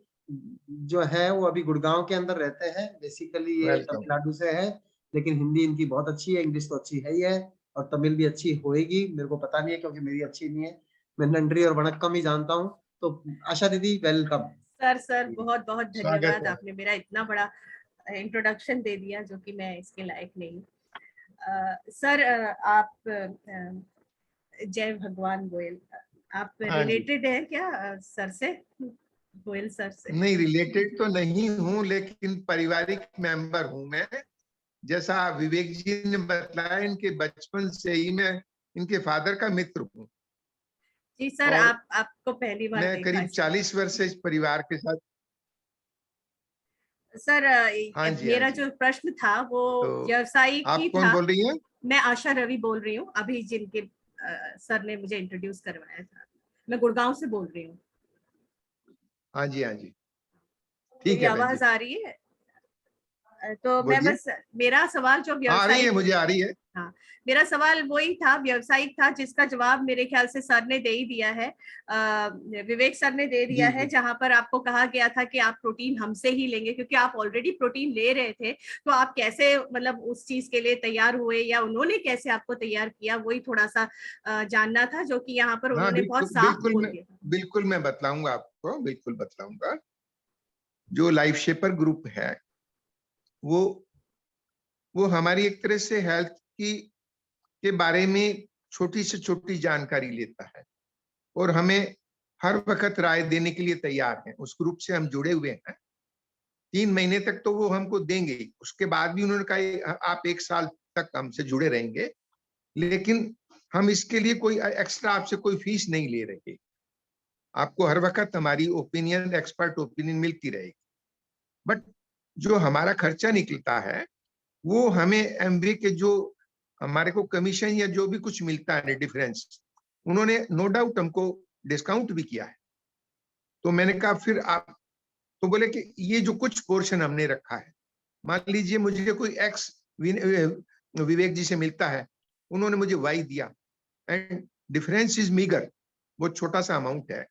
जो है वो अभी गुड़गांव के अंदर रहते हैं, बेसिकली ये वेलकम। तमिलनाडु से है, लेकिन हिंदी इनकी बहुत अच्छी है, इंग्लिश तो अच्छी है ही है, और तमिल भी अच्छी होएगी, मेरे को पता नहीं है क्योंकि मेरी अच्छी नहीं है, मैं नंडरी और वणक्कम ही जानता हूँ। तो आशा दीदी वेलकम। सर बहुत बहुत स्वागत धन्यवाद, है। आपने मेरा इतना बड़ा इंट्रोडक्शन दे दिया जो कि मैं इसके लायक नहीं। सर आप जय भगवान गोयल, आप हाँ जी। रिलेटेड है क्या सर से, गोयल सर से? नहीं, रिलेटेड तो नहीं हूँ, लेकिन पारिवारिक मेंबर हूँ मैं। जैसा विवेक जी ने बताया, इनके बचपन से ही मैं इनके फादर का मित्र हूँ। जी सर, और आपको पहली बार मैं देखा करीब है 40 वर्ष से इस परिवार के साथ। सर। हाँ जी, हाँ मेरा जी। जो प्रश्न था वो तो व्यवसायिक आप ही कौन था। बोल रही हैं? मैं आशा रवि बोल रही हूँ, अभी जिनके सर ने मुझे इंट्रोड्यूस करवाया था। मैं गुड़गांव से बोल रही हूँ। हाँ जी, हाँ जी। ठीक मेरी है बहन जी, आवाज आ रही है? तो मैं बोलिए। बस, मेरा सवाल जो आ रही है, व्यवसायिक, मुझे आ रही है। हाँ, मेरा सवाल वही था, व्यवसायिक था, जिसका जवाब मेरे ख्याल से सर ने दे ही दिया है, विवेक सर ने दे दिया जी है, जी। जहां पर आपको कहा गया था कि आप प्रोटीन हमसे ही लेंगे, क्योंकि आप ऑलरेडी प्रोटीन ले रहे थे। तो आप कैसे, मतलब उस चीज के लिए तैयार हुए, या उन्होंने कैसे आपको तैयार किया, वही थोड़ा सा जानना था, जो कि यहाँ पर हाँ उन्होंने बिल्कुल बहुत साफ बिल्कुल, बोल मैं दिया। बिल्कुल मैं बतलाऊंगा आपको, बिल्कुल बतलाऊंगा। जो लाइफ शेपर ग्रुप है, वो वो हमारी एक तरह से हेल्थ की के बारे में छोटी से छोटी जानकारी लेता है, और हमें हर वक्त राय देने के लिए तैयार है। उस ग्रुप से हम जुड़े हुए हैं। 3 महीने तक तो वो हमको देंगे ही। उसके बाद भी उन्होंने कहा आप 1 साल तक हमसे जुड़े रहेंगे, लेकिन हम इसके लिए कोई एक्स्ट्रा आपसे कोई फीस नहीं ले रहे। आपको हर वक्त हमारी ओपिनियन, एक्सपर्ट ओपिनियन मिलती रहेगी। बट जो हमारा खर्चा निकलता है, वो हमें एमबी के जो हमारे को कमीशन या जो भी कुछ मिलता है डिफरेंस, उन्होंने नो डाउट हमको डिस्काउंट भी किया है। तो मैंने कहा फिर आप, तो बोले कि ये जो कुछ पोर्शन हमने रखा है, मान लीजिए मुझे कोई एक्स विवेक जी से मिलता है, उन्होंने मुझे वाई दिया, एंड डिफरेंस इज मीगर, वो छोटा सा अमाउंट है,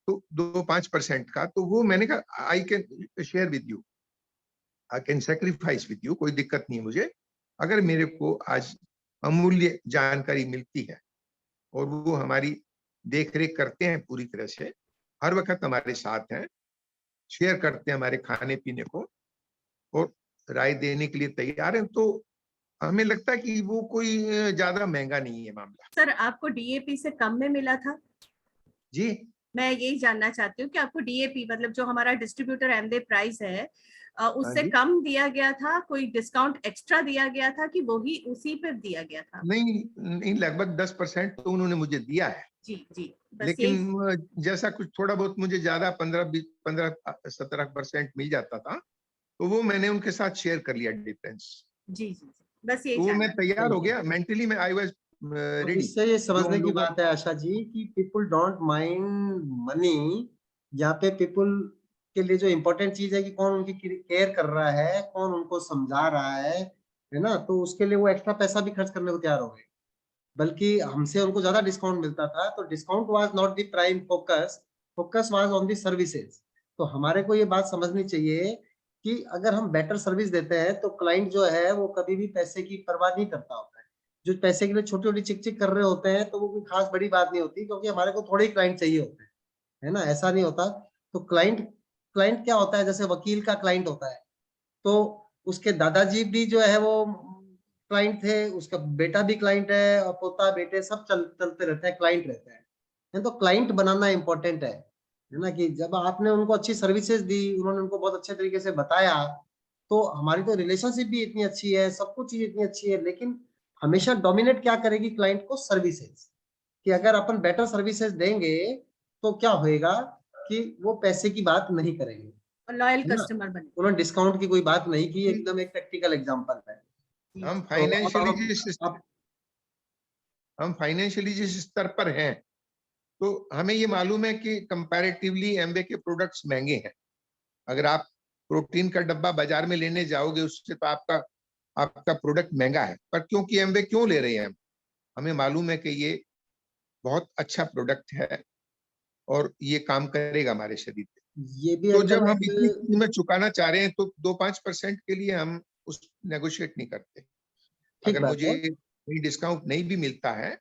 तो 2-5% का, तो वो मैंने कहा I can share with you, I can sacrifice with you, कोई दिक्कत नहीं है मुझे। अगर मेरे को आज अमूल्य जानकारी मिलती है, और वो हमारी देख रेख करते हैं पूरी तरह से, हर वक्त हमारे साथ हैं, शेयर करते हैं हमारे खाने पीने को, और राय देने के लिए तैयार हैं, तो हमें लगता है कि वो कोई ज्यादा महंगा नहीं है मामला। सर आपको डीएपी से कम में मिला था? जी, मैं यही जानना चाहती हूँ कि आपको डीएपी, मतलब जो हमारा डिस्ट्रीब्यूटर एमवे प्राइस है, हाँ उससे जी। कम दिया गया था, कोई डिस्काउंट एक्स्ट्रा दिया गया था, कि वही उसी पे दिया गया था? नहीं नहीं, लगभग 10% तो उन्होंने मुझे दिया है, जी जी, बस लेकिन यही। जैसा कुछ थोड़ा बहुत मुझे ज्यादा 15-17% मिल जाता था, तो वो मैंने उनके साथ शेयर कर लिया डिफरेंस। जी जी जी, बस यही तो वो मैं जानना। तैयार हो गया मेंटली, मैं आई वाज तो रेडी। इससे ये जो समझने हम की लोगों, बात है आशा जी कि पीपल डोंट माइंड मनी, यहाँ पे पीपल के लिए जो इम्पोर्टेंट चीज है कि कौन उनकी केयर कर रहा है, कौन उनको समझा रहा है ना, तो उसके लिए वो एक्स्ट्रा पैसा भी खर्च करने को तैयार हो गए। बल्कि हमसे उनको ज्यादा डिस्काउंट मिलता था, तो discount was not the prime focus, focus was on the services. तो हमारे को ये बात समझनी चाहिए कि अगर हम बेटर सर्विस देते हैं तो क्लाइंट जो है वो कभी भी पैसे की परवाह नहीं करता होता है। जो पैसे के लिए छोटी छोटी चिक चिक कर रहे होते हैं तो वो कोई खास बड़ी बात नहीं होती, क्योंकि हमारे को थोड़े ही क्लाइंट चाहिए होते हैं, है ना, ऐसा नहीं होता। तो क्लाइंट, क्लाइंट क्या होता है, जैसे वकील का क्लाइंट होता है, तो उसके दादाजी भी जो है वो क्लाइंट थे, उसका बेटा भी क्लाइंट है और पोता बेटे सब चलते रहते हैं, क्लाइंट रहते हैं। तो क्लाइंट बनाना इंपॉर्टेंट है ना, कि जब आपने उनको अच्छी सर्विसेज दी, उन्होंने उनको बहुत अच्छे तरीके से बताया, तो हमारी तो रिलेशनशिप भी इतनी अच्छी है, सब कुछ चीज इतनी अच्छी है, लेकिन हमेशा डोमिनेट क्या करेगी क्लाइंट को? सर्विसेज। कि अगर अपन बेटर सर्विसेज देंगे तो क्या होएगा कि वो पैसे की बात नहीं करेंगे, और लॉयल है ना। कस्टमर बने। उन्होंने डिस्काउंट की कोई बात नहीं की, एकदम एक प्रैक्टिकल एग्जांपल है। हम तो फाइनेंशियली आप हम फाइनेंशियली जिस स्तर पर हैं, तो हमें ये मालूम है कि कंपैरेटिवली एमवे के प्रोडक्ट्स महंगे हैं। अगर आप प्रोटीन का डब्बा बाजार में लेने जाओगे, उससे तो आपका आपका प्रोडक्ट महंगा है, पर क्योंकि एमवे क्यों ले रहे हैं हम? हमें मालूम है कि ये बहुत अच्छा प्रोडक्ट है और ये काम करेगा हमारे शरीर पे। ये भी तो अंकल जब हम एक इतनी कीमत चुकाना चाह रहे हैं, तो 2-5% के लिए हम उस नेगोशिएट नहीं करते। ठीक अगर बात मुझे है। कहीं डिस्काउंट नहीं भी मिलता है,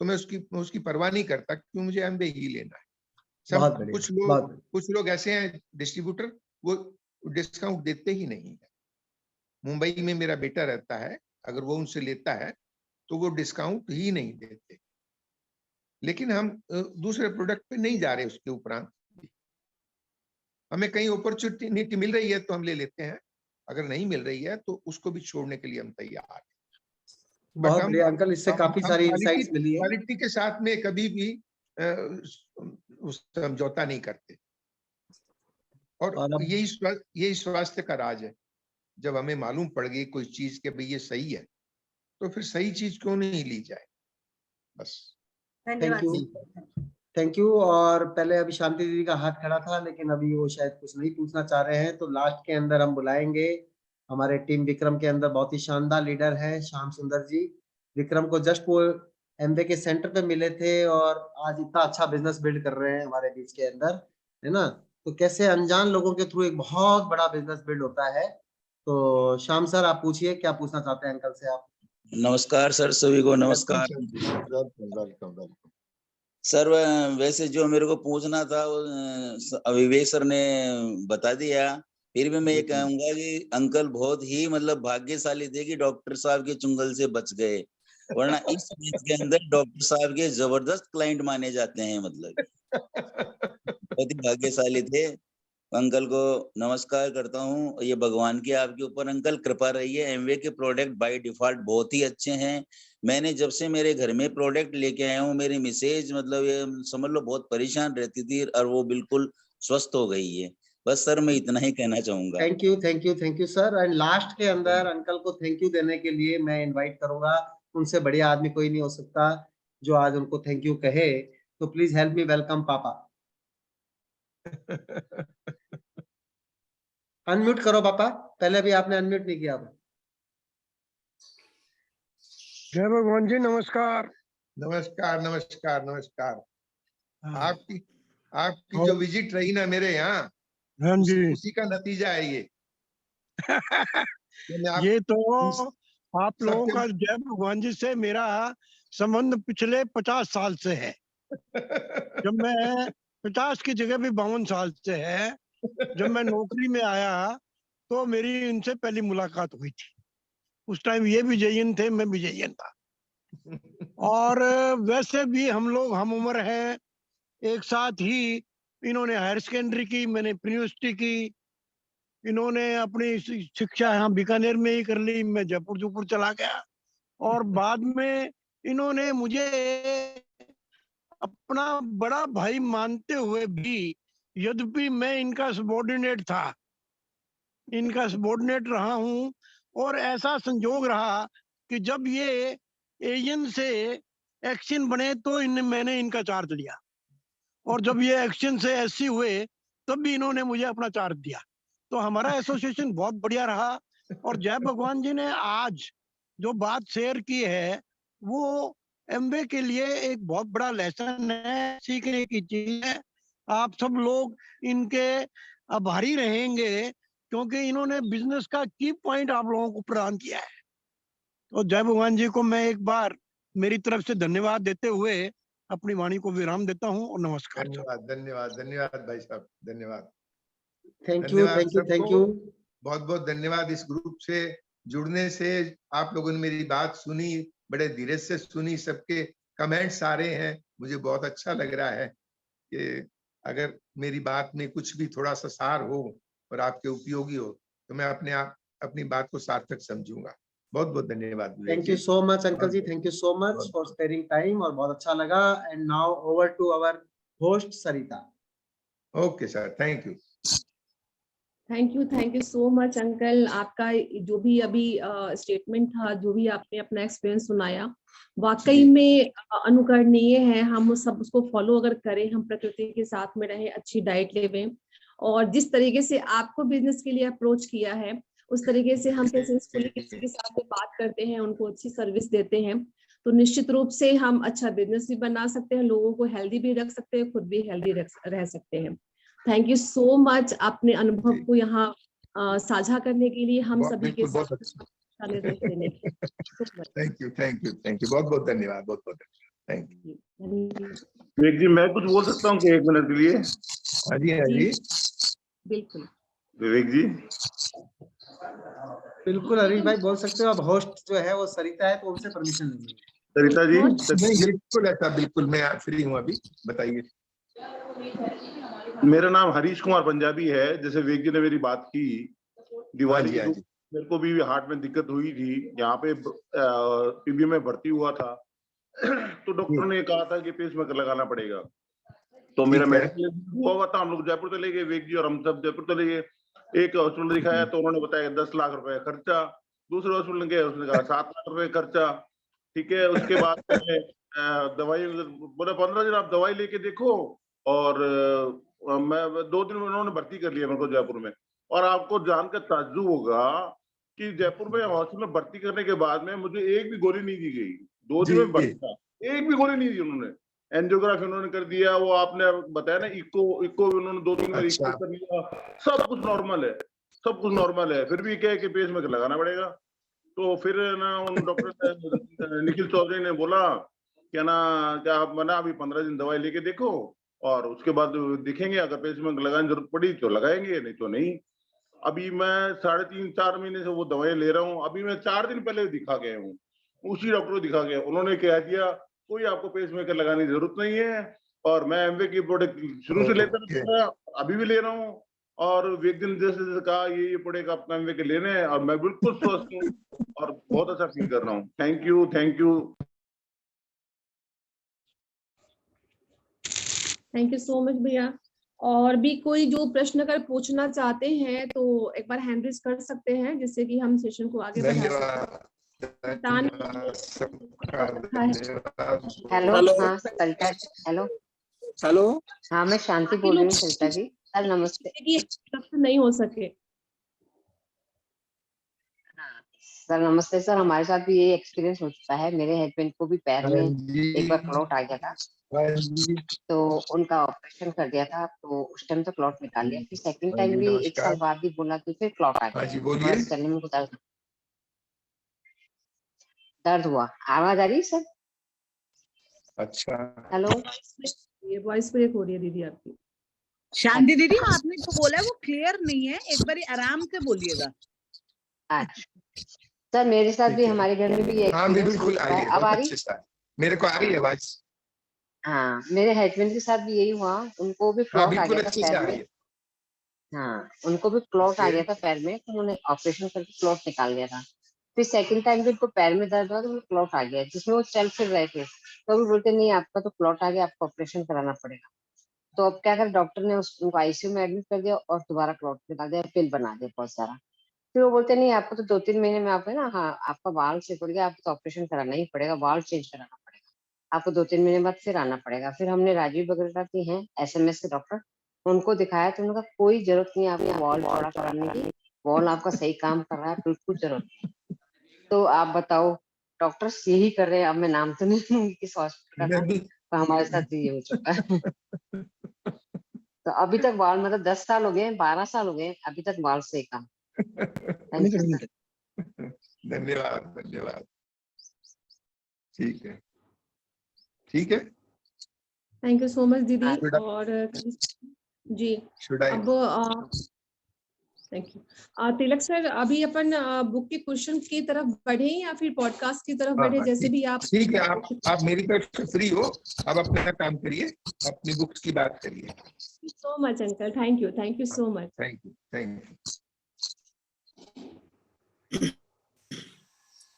तो मैं उसकी परवाह नहीं करता, क्यों, मुझे एमवे ही लेना है। बहुत सब बढ़िया, बहुत बढ़िया। कुछ लोग ऐसे हैं डिस्ट्रीब्यूटर, वो डिस्काउंट देते ही नहीं है। मुंबई में मेरा बेटा रहता है, अगर वो उनसे लेता है तो वो डिस्काउंट ही नहीं देते। लेकिन हम दूसरे प्रोडक्ट पे नहीं जा रहे उसके उपरांत। हमें कहीं अपॉर्चुनिटी मिल रही है तो हम ले लेते हैं, अगर नहीं मिल रही है तो उसको भी छोड़ने के लिए हम तैयार हैं। बट बहुत बढ़िया अंकल, इससे काफी हम सारी क्वालिटी इंसाइट्स मिली है। क्वालिटी के साथ में कभी भी समझौता नहीं करते। और और अब यही स्वास्थ्य का राज है। जब हमें मालूम पड़ गई कोई चीज के भाई ये सही है, तो फिर सही चीज क्यों नहीं ली जाए, बस। थैंक धन्यवाद यू, सर। Thank you. और पहले अभी शांति दीदी का हाथ खड़ा था, लेकिन अभी वो शायद कुछ नहीं पूछना चाह रहे हैं, तो लास्ट के अंदर हम बुलाएंगे हमारे टीम विक्रम के अंदर बहुत ही शानदार लीडर है श्याम सुंदर जी। विक्रम को जस्ट वो एमबे के सेंटर पे मिले थे और आज इतना अच्छा बिजनेस बिल्ड कर रहे हैं हमारे बीच के अंदर, है ना। तो कैसे अनजान लोगों के थ्रू एक बहुत बड़ा बिजनेस बिल्ड होता है। तो श्याम सर, आप पूछिए, क्या पूछना चाहते हैं अंकल से आप? नमस्कार सर, सभी को वेलकम नमस्कार। Welcome welcome welcome. सर वैसे जो मेरे को पूछना था वो विवेक सर ने बता दिया। फिर भी मैं ये कहूंगा कि अंकल बहुत ही मतलब भाग्यशाली थे कि डॉक्टर साहब के चुंगल से बच गए, वरना इस फील्ड के अंदर डॉक्टर साहब के जबरदस्त क्लाइंट माने जाते हैं। मतलब बहुत ही भाग्यशाली थे। अंकल को नमस्कार करता हूँ। ये भगवान की आपके ऊपर अंकल कृपा रही है। एमवे के प्रोडक्ट बाय डिफॉल्ट बहुत ही अच्छे हैं। मैंने जब से मेरे घर में प्रोडक्ट लेके आया हूँ, मेरी मिसेज मतलब ये समझ लो बहुत परेशान रहती थी और वो बिल्कुल स्वस्थ हो गई है। बस सर मैं इतना ही कहना चाहूंगा। Thank you, thank you, thank you sir. And last के अंदर अंकल को थैंक यू देने के लिए मैं इनवाइट करूंगा, उनसे बढ़िया आदमी कोई नहीं हो सकता जो आज उनको थैंक यू कहे। तो प्लीज हेल्प मी वेलकम पापा। अनम्यूट करो पापा, पहले भी आपने अनम्यूट नहीं किया। जय भगवान जी, नमस्कार। नमस्कार नमस्कार नमस्कार। हाँ आपकी आपकी जो विजिट रही ना मेरे यहाँ, हाँ जी। उसी का नतीजा है ये। आप ये तो आप लोगों सबके का जय भगवान जी से मेरा संबंध पिछले 50 साल से है। जब मैं 50 की जगह भी 52 साल से है। जब मैं नौकरी में आया तो मेरी इनसे पहली मुलाकात हुई थी। उस टाइम ये विजयन थे, मैं विजयन था। और वैसे भी हम लोग हम उम्र हैं, एक साथ ही इन्होंने हायर सेकेंडरी की, मैंने यूनिवर्सिटी की। इन्होंने अपनी शिक्षा यहाँ बीकानेर में ही कर ली, मैं जयपुर चला गया। और बाद में इन्होंने मुझे अपना बड़ा भाई मानते हुए भी, यद्यपि मैं इनका सबॉर्डिनेट था, इनका सबॉर्डिनेट रहा हूँ। और ऐसा संजोग रहा कि जब ये एजेंट से एक्शन बने तो मैंने इनका चार्ज लिया, और जब ये एक्शन से एससी हुए तब भी इन्होंने मुझे अपना चार्ज दिया। तो हमारा एसोसिएशन बहुत बढ़िया रहा। और जय भगवान जी ने आज जो बात शेयर की है वो एमवे के लिए एक बहुत बड़ा लेसन है, सीखने की चीज है। आप सब लोग इनके आभारी रहेंगे, क्योंकि इन्होंने बिजनेस का की पॉइंट आप लोगों को प्रदान किया है। तो जय भगवान जी को मैं एक बार मेरी तरफ से धन्यवाद देते हुए अपनी वाणी को विराम देता हूँ, और नमस्कार। धन्यवाद धन्यवाद धन्यवाद भाई साहब, धन्यवाद। थैंक यू, धन्यवाद थैंक यू, थैंक सबको। यू। बहुत बहुत धन्यवाद इस ग्रुप से जुड़ने से। आप लोगों ने मेरी बात सुनी, बड़े धीरज से सुनी, सबके कमेंट्स आ रहे हैं, मुझे बहुत अच्छा लग रहा है कि अगर मेरी बात में कुछ भी थोड़ा सा सार हो और आपके उपयोगी हो तो मैं अपनी बात को सार्थक समझूंगा। बहुत बहुत धन्यवाद। Thank you so much uncle ji, thank you so much for sparing time, और बहुत अच्छा लगा। And now over to our host Sarita. Okay sir, thank you. Thank you so much uncle. आपका जो भी अभी स्टेटमेंट था, जो भी आपने अपना एक्सपीरियंस सुनाया, वाकई में अनुकरणीय है। हम सब उसको फॉलो अगर करें, हम प्रकृति के साथ में रहें, अच्छी डाइट लेवें, और जिस तरीके से आपको बिजनेस के लिए अप्रोच किया है उस तरीके से हम पेशेंसफुली किसी के साथ में बात करते हैं, उनको अच्छी सर्विस देते हैं, तो निश्चित रूप से हम अच्छा बिजनेस भी बना सकते हैं, लोगों को हेल्दी भी रख सकते हैं, खुद भी हेल्दी रह सकते हैं। थैंक यू सो मच अपने अनुभव को यहाँ साझा करने के लिए, हम सभी के साथ निर्देश देने के लिए। थैंक यू बहुत बहुत धन्यवाद, बहुत बहुत थैंक यू। विवेक जी, मैं कुछ बोल सकता हूँ कि 1 मिनट के लिए? हाँ जी, हाँ जी, बिल्कुल विवेक जी। बिल्कुल हरीश भाई बोल सकते हो। अब होस्ट जो है वो सरिता है, तो उनसे परमिशन लेंगे। सरिता जी। नहीं, बिल्कुल ऐसा, बिल्कुल मैं फ्री हूँ अभी, बताइए। मेरा नाम हरीश कुमार पंजाबी है। जैसे विवेक जी ने मेरी बात की, दिवाली की मेरे को भी हार्ट में दिक्कत हुई थी, यहाँ पे पीबीएम में भर्ती हुआ था तो डॉक्टर ने कहा था कि पेसमेकर लगाना पड़ेगा। तो मेरा मेडिकल हुआ हुआ था, हम लोग जयपुर चले गए, विवेक जी और हम सब जयपुर चले गए। एक हॉस्पिटल दिखाया तो उन्होंने बताया 10 लाख रुपए खर्चा। दूसरे हॉस्पिटल गए, उसने कहा 7 लाख रुपए खर्चा। ठीक है, उसके बाद दवाई बोला 15 दिन आप दवाई लेके देखो, और मैं 2 दिन में उन्होंने भर्ती कर लिया मेरे को जयपुर में। और आपको जानकर ताज्जुब होगा कि जयपुर में हॉस्पिटल में भर्ती करने के बाद में मुझे एक भी गोली नहीं दी गई। 2 दिन में भर्ती था, एक भी गोली नहीं दी उन्होंने। एंजियोग्राफी उन्होंने कर दिया, वो आपने बताया ना, इको उन्होंने 2 दिन में इको कर लिया, सब कुछ नॉर्मल है, सब कुछ नॉर्मल है। फिर भी क्या है कि पेसमेकर लगाना पड़ेगा। तो फिर ना उन डॉक्टर निखिल चौधरी ने बोला क्या ना, क्या आप मना अभी 15 दिन दवाई लेके देखो, और उसके बाद देखेंगे, अगर पेसमेकर लगाने जरूरत पड़ी तो लगाएंगे, नहीं तो नहीं। अभी मैं 3.5-4 महीने से वो दवाई ले रहा हूँ। अभी मैं 4 दिन पहले दिखा गया हूँ, उसी डॉक्टर को दिखा गया। उन्होंने कह दिया कोई आपको पेसमेकर लगाने की जरूरत नहीं है। और मैं एमवे की प्रोडक्ट शुरू से लेता था, अभी भी ले रहा हूँ। और एक दिन जैसे कहा ये प्रोडक्ट आपको एमवे के लेने हैं, और मैं बिल्कुल स्वस्थ हूँ और बहुत अच्छा फील कर रहा हूँ। Thank you, thank you, thank you so much भैया। और भी कोई जो प्रश्न अगर पूछना चाहते हैं तो एक बार हैंड रेज कर सकते हैं, जिससे कि हम सेशन को आगे बढ़ा सकते हैं। हेलो, हाँ सरिता, हेलो, हाँ मैं शांति बोल रही हूँ सरिता जी। सर नमस्ते। नहीं हो सके सर, नमस्ते सर। हमारे साथ भी ये एक्सपीरियंस हो चुका है। मेरे हस्बैंड को भी पैर में एक बार क्लॉट आ गया था, तो उनका ऑपरेशन कर दिया था, तो उस टाइम तो क्लॉट निकाल लिया। फिर सेकंड टाइम भी 1 साल बाद भी बोला कि फिर क्लॉट आ गया, चलने में दर्द हुआ। आवाज आ रही है सर? अच्छा, हेलो, ये वॉइस ब्रेक हो रही है दीदी आपकी। शांति दीदी, आपने जो बोला है वो क्लियर नहीं है, एक बार आराम से बोलिएगा। अच्छा सर, मेरे साथ भी, हमारे घर में भी ये बिल्कुल आ रही है, अब आ रही है, मेरे को आ रही है आवाज। हाँ, मेरे हस्बैंड के साथ भी यही हुआ। उनको भी क्लॉट आ गया था पैर में। हाँ, उनको भी क्लॉट आ गया था पैर में, तो उन्होंने ऑपरेशन करके क्लॉट निकाल लिया था। फिर सेकंड टाइम भी उनको पैर में दर्द हुआ, तो क्लॉट आ गया, जिसमें वो चल फिर रहे थे। तो भी बोलते नहीं, आपका तो क्लॉट आ गया, आपको ऑपरेशन कराना पड़ेगा। तो अब क्या कर, डॉक्टर ने उनको आईसीयू में एडमिट कर दिया और दोबारा क्लॉट निकाल दिया, पिल बना दिया बहुत सारा। फिर वो बोलते नहीं, आपको तो 2-3 महीने में आप है ना, हाँ आपका बाल चेक हो गया, आपको तो ऑपरेशन कराना ही पड़ेगा, बाल चेंज कराना पड़ेगा, आपको 2-3 महीने बाद फिर आना पड़ेगा। फिर हमने राजीव बगरटा की हैं SMS के डॉक्टर, उनको दिखाया, तो उनका कोई जरूरत नहीं है आपको बाल चौड़ा कराने की, बाल आपका सही काम कर रहा है, बिल्कुल जरूरत नहीं। तो आप बताओ, डॉक्टर्स यही कर रहे हैं। अब मैं नाम तो नहीं लूंगी किस हॉस्पिटल का था, तो हमारे साथ भी ये हो चुका है। तो अभी तक बाल, मतलब 10 साल हो गए, 12 साल हो गए, अभी तक बाल सही काम। धन्यवाद, धन्यवाद। ठीक है, ठीक है, थैंक यू सो मच दीदी। और जी, अब थैंक यू। तिलक सर, अभी अपन बुक के क्वेश्चन की तरफ बढ़े या फिर पॉडकास्ट की तरफ बढ़े, जैसे भी आप। ठीक है, आप मेरी तरफ से फ्री हो, आप अपना काम करिए, अपनी बुक्स की बात करिए। So much uncle, thank you so much. Thank you.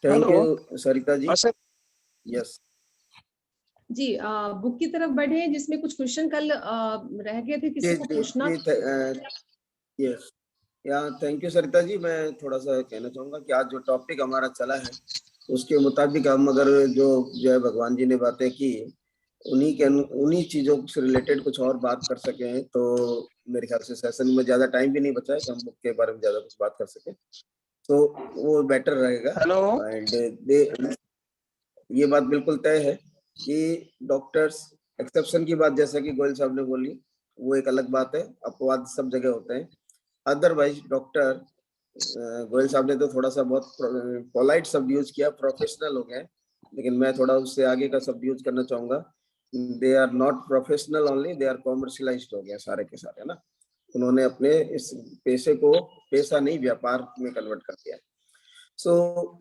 Thank you Sarita ji. Yes जी, बुक की तरफ बढ़े जिसमें कुछ क्वेश्चन कल रह गए थे, किसी को पूछना। यस या थैंक यू सरिता जी। मैं थोड़ा सा कहना चाहूंगा कि आज जो टॉपिक हमारा चला है उसके मुताबिक हम अगर जो है भगवान जी ने बातें की उन्हीं चीजों से रिलेटेड कुछ और बात कर सके तो मेरे ख्याल से सेशन में ज्यादा टाइम भी नहीं बचा है कि हम बुक के बारे में ज्यादा कुछ बात कर सके, तो वो बेटर रहेगा। एंड ये बात बिल्कुल तय है कि डॉक्टर्स, एक्सेप्शन की बात जैसा कि गोयल साहब ने बोली वो एक अलग बात है, अपवाद सब जगह होते हैं। अदरवाइज डॉक्टर, गोयल साहब ने तो थोड़ा सा बहुत पोलाइट शब्द यूज किया, प्रोफेशनल हो गए, लेकिन मैं थोड़ा उससे आगे का शब्द यूज करना चाहूंगा, they are not professional only, they are commercialized हो गए सारे के सारे, है ना। उन्होंने अपने इस पेशे को पेशा नहीं व्यापार में कन्वर्ट कर दिया। So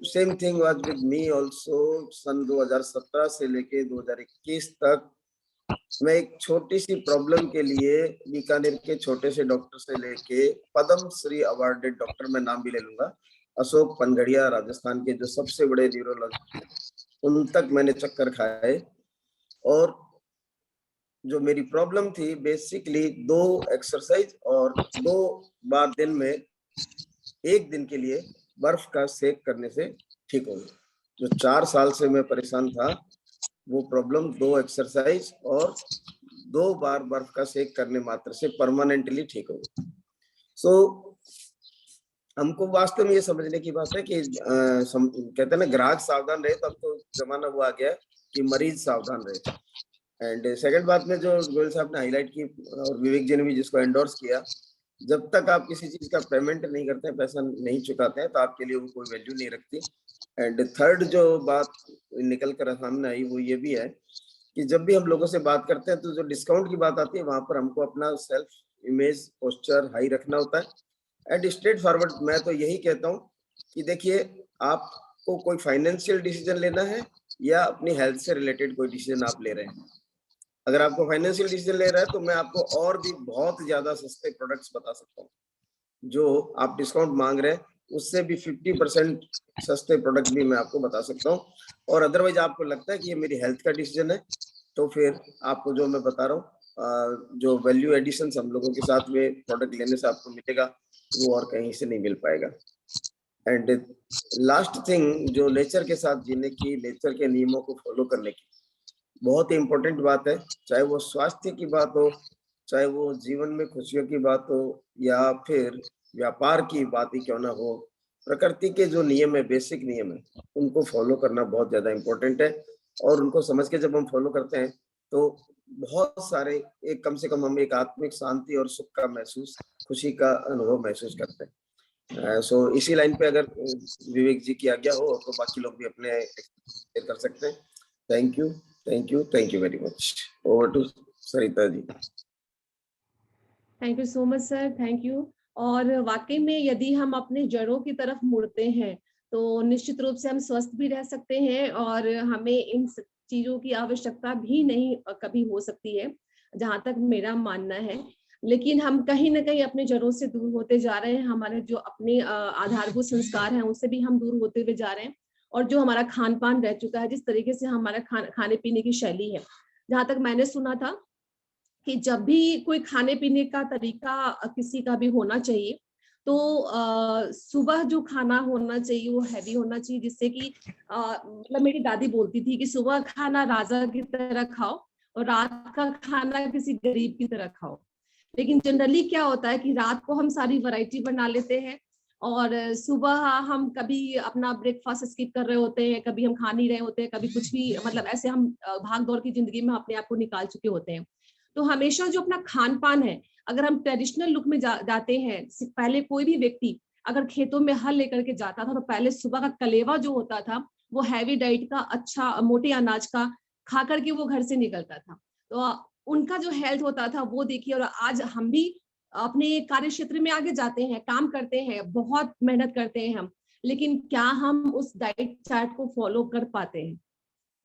same thing was with me also. सन 2017 से लेके 2021 तक मैं एक छोटी सी प्रॉब्लम के लिए बीकानेर के छोटे से डॉक्टर से लेके पद्म श्री अवार्डेड डॉक्टर, मैं नाम भी ले लूंगा, अशोक पनगड़िया, राजस्थान के जो सबसे बड़े न्यूरोलॉजिस्ट, उन तक मैंने चक्कर खाए। और जो मेरी प्रॉब्लम थी बेसिकली 2 एक्सरसाइज और 2 बार दिन में 1 दिन के लिए बर्फ का सेक करने से ठीक हो गई। जो 4 साल से मैं परेशान था वो प्रॉब्लम 2 एक्सरसाइज और 2 बार बर्फ का सेक करने मात्र से परमानेंटली ठीक हो गई। सो हमको वास्तव में ये समझने की बात है कि कहते हैं ना ग्राहक सावधान रहे, तो अब तो जमाना वो आ गया कि मरीज सावधान रहे। एंड सेकंड बात में जो गोयल साहब ने हाईलाइट की और विवेक जी ने भी जिसको एंडोर्स किया, जब तक आप किसी चीज का पेमेंट नहीं करते हैं, पैसा नहीं चुकाते हैं, तो आपके लिए वो कोई वैल्यू नहीं रखती। एंड थर्ड जो बात निकल कर सामने आई वो ये भी है कि जब भी हम लोगों से बात करते हैं तो जो डिस्काउंट की बात आती है वहां पर हमको अपना सेल्फ इमेज पोस्चर हाई रखना होता है। एंड स्ट्रेट फॉरवर्ड मैं तो यही कहता हूँ कि देखिए, आपको कोई फाइनेंशियल डिसीजन लेना है या अपनी हेल्थ से रिलेटेड कोई डिसीजन आप ले रहे हैं। अगर आपको फाइनेंशियल डिसीजन ले रहा है तो मैं आपको और भी बहुत ज्यादा सस्ते प्रोडक्ट्स बता सकता हूँ, जो आप डिस्काउंट मांग रहे हैं उससे भी 50% सस्ते प्रोडक्ट भी मैं आपको बता सकता हूँ। और अदरवाइज आपको लगता है कि ये मेरी हेल्थ का डिसीजन है, तो फिर आपको जो मैं बता रहा हूँ, जो वैल्यू एडिशन हम लोगों के साथ में प्रोडक्ट लेने से आपको मिलेगा वो और कहीं से नहीं मिल पाएगा। एंड लास्ट थिंग, जो नेचर के साथ जीने की, नेचर के नियमों को फॉलो करने की बहुत ही इंपॉर्टेंट बात है। चाहे वो स्वास्थ्य की बात हो, चाहे वो जीवन में खुशियों की बात हो, या फिर व्यापार की बात ही क्यों ना हो, प्रकृति के जो नियम है, बेसिक नियम है, उनको फॉलो करना बहुत ज्यादा इंपॉर्टेंट है। और उनको समझ के जब हम फॉलो करते हैं तो बहुत सारे एक कम से कम हम एक आत्मिक शांति और सुख का महसूस, खुशी का अनुभव महसूस करते हैं। सो इसी लाइन पे अगर विवेक जी की आज्ञा हो तो बाकी लोग भी अपने कर सकते हैं। Thank you very much. Over to Sarita ji. Thank you so much sir, thank you. और वाकई में यदि हम अपने जड़ों की तरफ मुड़ते हैं तो निश्चित रूप से हम स्वस्थ भी रह सकते हैं और हमें इन चीजों की आवश्यकता भी नहीं कभी हो सकती है, जहां तक मेरा मानना है। लेकिन हम कहीं ना कहीं अपने जड़ों से दूर होते जा रहे हैं, हमारे जो अपने आधारभूत संस्कार हैं उससे भी हम दूर होते हुए जा रहे हैं। और जो हमारा खान पान रह चुका है, जिस तरीके से हमारा खाने पीने की शैली है, जहां तक मैंने सुना था कि जब भी कोई खाने पीने का तरीका किसी का भी होना चाहिए तो सुबह जो खाना होना चाहिए वो हैवी होना चाहिए, जिससे कि मतलब मेरी दादी बोलती थी कि सुबह खाना राजा की तरह खाओ और रात का खाना किसी गरीब की तरह खाओ। लेकिन जनरली क्या होता है कि रात को हम सारी वैरायटी बना लेते हैं और सुबह हम कभी अपना ब्रेकफास्ट स्किप कर रहे होते हैं, कभी हम खा नहीं रहे होते हैं, कभी कुछ भी, मतलब ऐसे हम भाग दौड़ की जिंदगी में अपने आप को निकाल चुके होते हैं। तो हमेशा जो अपना खान पान है, अगर हम ट्रेडिशनल लुक में जाते हैं, पहले कोई भी व्यक्ति अगर खेतों में हल लेकर के जाता था तो पहले सुबह का कलेवा जो होता था वो हैवी डाइट का, अच्छा मोटे अनाज का खा करके वो घर से निकलता था। तो उनका जो हेल्थ होता था वो देखिए, और आज हम भी अपने कार्य क्षेत्र में आगे जाते हैं, काम करते हैं, बहुत मेहनत करते हैं हम, लेकिन क्या हम उस डाइट चार्ट को फॉलो कर पाते हैं?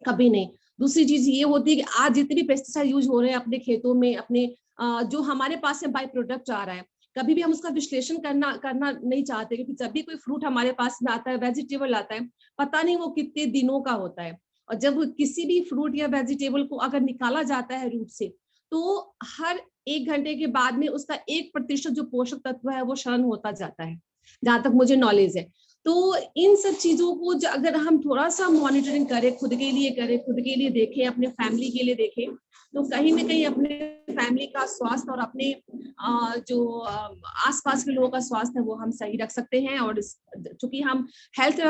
कभी नहीं। दूसरी चीज ये होती है कि आज जितने भी पेस्टिसाइड यूज हो रहे हैं अपने खेतों में, अपने जो हमारे पास से बाई प्रोडक्ट आ रहा है, कभी भी हम उसका विश्लेषण करना नहीं चाहते, क्योंकि जब भी कोई फ्रूट हमारे पास में आता है, वेजिटेबल आता है, पता नहीं वो कितने दिनों का होता है। और जब किसी भी फ्रूट या वेजिटेबल को अगर निकाला जाता है रूट से, तो हर 1 घंटे के बाद में उसका 1% जो पोषक तत्व है वो क्षरण होता जाता है, जहां तक मुझे नॉलेज है। तो इन सब चीजों को अगर हम थोड़ा सा मॉनिटरिंग करें, खुद के लिए करें, खुद के लिए देखें, अपने फैमिली के लिए देखें, तो कहीं ना कहीं अपने फैमिली का स्वास्थ्य और अपने जो आसपास के लोगों का स्वास्थ्य है वो हम सही रख सकते हैं। और चूंकि हम हेल्थ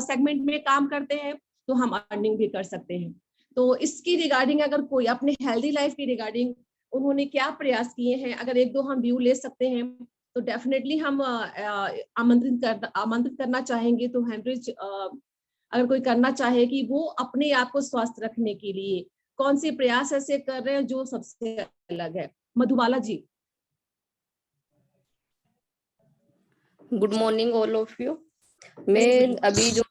सेगमेंट में काम करते हैं तो हम अर्निंग भी कर सकते हैं। तो इसकी रिगार्डिंग अगर कोई अपने हेल्दी लाइफ की रिगार्डिंग उन्होंने क्या प्रयास किए हैं, अगर 1-2 हम व्यू ले सकते हैं तो डेफिनेटली हम आमंत्रित करना चाहेंगे। तो हेनरिच अगर कोई करना चाहे कि वो अपने आप को स्वस्थ रखने के लिए कौन से प्रयास ऐसे कर रहे हैं जो सबसे अलग है। Madhubala ji. Good morning all of you. मैं अभी जो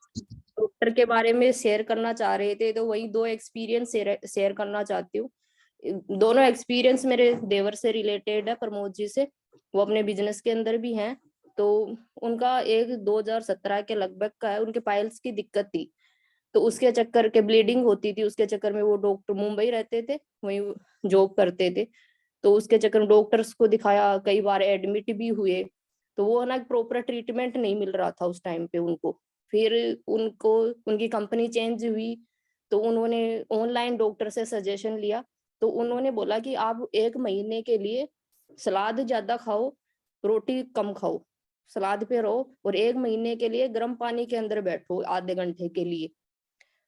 डॉक्टर के बारे में शेयर करना चाह रहे थे, तो वही 2 एक्सपीरियंस शेयर करना चाहती हूँ। दोनों एक्सपीरियंस मेरे देवर से रिलेटेड है, प्रमोद जी से। वो अपने बिजनेस के अंदर भी हैं। तो उनका एक 2017 के लगभग का है, उनके पाइल्स की दिक्कत थी, तो उसके चक्कर के ब्लीडिंग होती थी, उसके चक्कर में वो डॉक्टर मुंबई रहते थे, वहीं जॉब करते थे। तो उसके चक्कर में डॉक्टर्स को दिखाया, कई बार एडमिट भी हुए, तो वो ना प्रॉपर ट्रीटमेंट नहीं मिल रहा था उस टाइम पे उनको। फिर उनको उनकी कंपनी चेंज हुई, तो उन्होंने ऑनलाइन डॉक्टर से सजेशन लिया। तो उन्होंने बोला कि आप 1 महीने के लिए सलाद ज्यादा खाओ, रोटी कम खाओ, सलाद पे रहो, और 1 महीने के लिए गर्म पानी के अंदर बैठो आधे घंटे के लिए।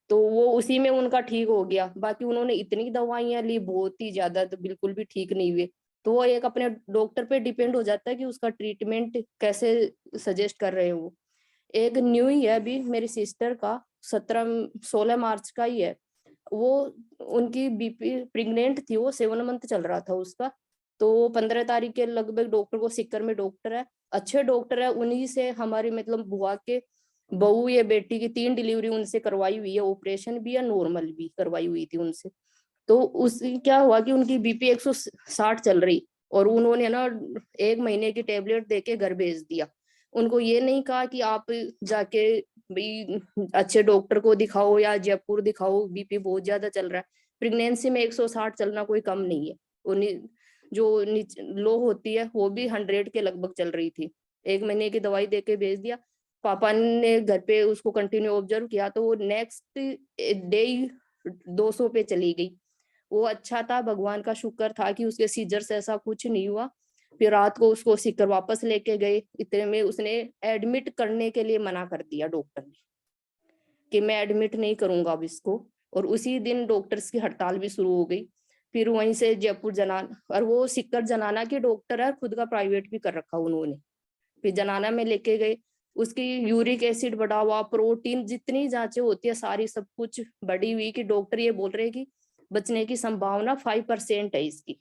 तो वो उसी में उनका ठीक हो गया। बाकी उन्होंने इतनी दवाइयां ली, बहुत ही ज्यादा, तो बिल्कुल भी ठीक नहीं हुए। तो वो एक अपने डॉक्टर पे डिपेंड हो जाता है कि उसका ट्रीटमेंट कैसे सजेस्ट कर रहे हो। एक न्यू ही है अभी मेरी सिस्टर का, 16 मार्च का ही है। वो उनकी बीपी प्रेग्नेंट थी, वो 7 मंथ चल रहा था उसका। तो 15 तारीख के लगभग डॉक्टर को, सिक्कर में डॉक्टर है, अच्छे डॉक्टर है, उन्हीं से हमारी मतलब बुआ के बहू या बेटी की 3 डिलीवरी उनसे करवाई हुई है, ऑपरेशन भी या नॉर्मल भी करवाई हुई थी उनसे। तो उस क्या हुआ कि उनकी बीपी 160 चल रही, और उन्होंने ना 1 महीने की टेबलेट देके घर भेज दिया। उनको ये नहीं कहा कि आप जाके भाई अच्छे डॉक्टर को दिखाओ या जयपुर दिखाओ, बीपी बहुत ज्यादा चल रहा है। प्रेगनेंसी में 160 चलना कोई कम नहीं है। जो लो होती है वो भी 100 के लगभग चल रही थी। 1 महीने की दवाई देके भेज दिया। पापा ने घर पे उसको कंटिन्यू ऑब्जर्व किया, तो वो नेक्स्ट डे 200 पे चली गई। वो अच्छा था, भगवान का शुक्र था कि उसके सीजर से ऐसा कुछ नहीं हुआ। फिर रात को उसको सिक्कर वापस लेके गए, इतने में उसने एडमिट करने के लिए मना कर दिया डॉक्टर ने कि मैं एडमिट नहीं करूंगा अब इसको। और उसी दिन डॉक्टर्स की हड़ताल भी शुरू हो गई। फिर वहीं से जयपुर जनाना, और वो सिक्कर जनाना के डॉक्टर है, खुद का प्राइवेट भी कर रखा उन्होंने। फिर जनाना में लेके गए, उसकी यूरिक एसिड बढ़ा हुआ, प्रोटीन, जितनी जांचें होती है सारी सब कुछ बढ़ी हुई, कि डॉक्टर ये बोल रहे कि बचने की संभावना 5% है इसकी।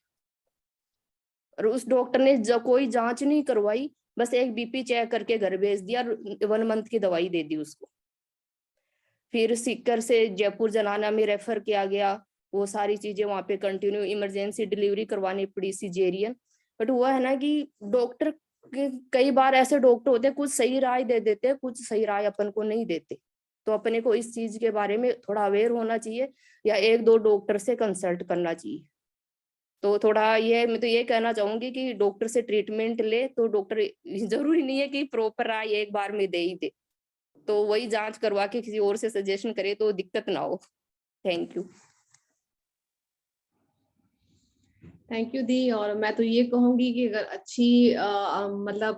और उस डॉक्टर ने कोई जांच नहीं करवाई, बस एक बीपी चेक करके घर भेज दिया, 1 मंथ की दवाई दे दी उसको। फिर सिक्कर से जयपुर जनाना में रेफर किया गया, वो सारी चीजें वहां पे कंटिन्यू, इमरजेंसी डिलीवरी करवानी पड़ी, सिजेरियन। बट हुआ है ना कि डॉक्टर, कई बार ऐसे डॉक्टर होते हैं कुछ सही राय दे देते हैं, कुछ सही राय अपन को नहीं देते। तो अपने को इस चीज के बारे में थोड़ा अवेयर होना चाहिए, या 1-2 डॉक्टर से कंसल्ट करना चाहिए। तो थोड़ा ये मैं तो ये कहना चाहूंगी कि डॉक्टर से ट्रीटमेंट ले, तो डॉक्टर जरूरी नहीं है कि प्रॉपर राय एक बार में दे ही दे, तो वही जांच करवा के किसी और से सजेशन करे तो दिक्कत ना हो। Thank you. थैंक यू दी। और मैं तो ये कहूंगी कि अगर अच्छी मतलब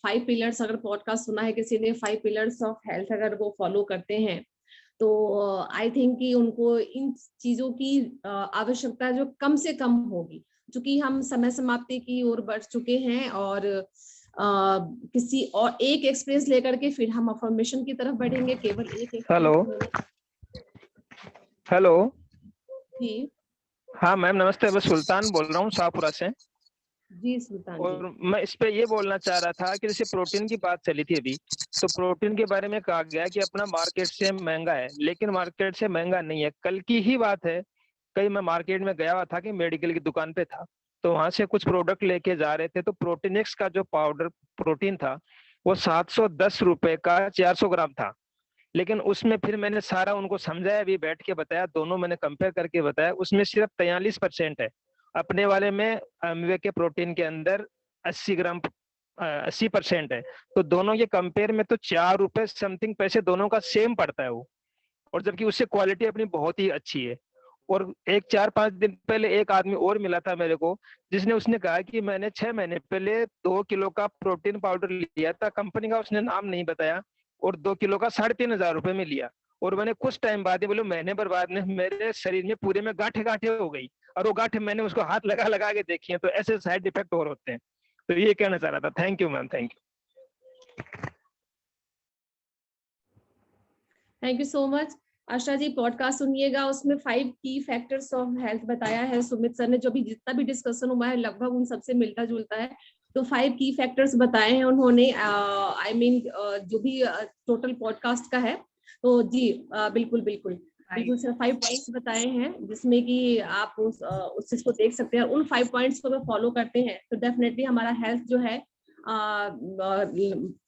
5 पिलर्स, अगर पॉडकास्ट सुना है किसी ने 5 पिलर्स ऑफ हेल्थ, अगर वो फॉलो करते हैं तो आई थिंक कि उनको इन चीजों की आवश्यकता जो कम से कम होगी। क्योंकि हम समय समाप्ति की ओर बढ़ चुके हैं, और किसी और एक एक्सपीरियंस लेकर के फिर हम अफर्मेशन की तरफ बढ़ेंगे। केवल एक हेलो जी। हाँ मैम नमस्ते, मैं सुल्तान बोल रहा हूँ शाहपुरा से। जी सुल्तान जी। और मैं इस पे ये बोलना चाह रहा था कि जैसे प्रोटीन की बात चली थी अभी, तो प्रोटीन के बारे में कहा गया कि अपना मार्केट से महंगा है, लेकिन मार्केट से महंगा नहीं है। कल की ही बात है, कहीं मैं मार्केट में गया हुआ था कि मेडिकल की दुकान पे था, तो वहां से कुछ प्रोडक्ट लेके जा रहे थे, तो प्रोटीनिक्स का जो पाउडर प्रोटीन था वो 710 रुपए का 400 ग्राम था। लेकिन उसमें फिर मैंने सारा उनको समझाया भी, बैठ के बताया, दोनों मैंने कंपेयर करके बताया, उसमें सिर्फ 43% है। अपने वाले में अमवे के प्रोटीन के अंदर 80 ग्राम 80% है। तो दोनों के कंपेयर में तो 4 रुपए समथिंग पैसे दोनों का सेम पड़ता है वो, और जबकि उससे क्वालिटी अपनी बहुत ही अच्छी है। और एक 4-5 दिन पहले एक आदमी और मिला था मेरे को, जिसने उसने कहा कि मैंने 6 महीने पहले 2 किलो का प्रोटीन पाउडर लिया था, कंपनी का उसने नाम नहीं बताया, और 2 किलो का 3,500 रुपए में लिया। और मैंने कुछ टाइम बाद ही, बोले महीने भर बाद में, मेरे शरीर में पूरे में गांठे गांठे हो गई, और वो गांठे मैंने उसको हाथ लगा लगा के देखी है। तो ऐसे साइड इफेक्ट और होते हैं। तो ये कहना चाह रहा था। Thank you ma'am, thank you. Thank you so much. Asha ji podcast सुनिएगा, उसमें 5 की फैक्टर्स ऑफ हेल्थ बताया है सुमित सर ने। जो भी जितना भी डिस्कशन हुआ है लगभग उन सबसे मिलता जुलता है। तो 5 की फैक्टर्स बताए हैं उन्होंने, आई मीन जो भी टोटल पॉडकास्ट का है। तो जी बिल्कुल बिल्कुल बिल्कुल सर, 5 पॉइंट्स बताए हैं जिसमें कि आप उस चीज को देख सकते हैं। उन 5 पॉइंट्स को अगर फॉलो करते हैं तो डेफिनेटली हमारा हेल्थ जो है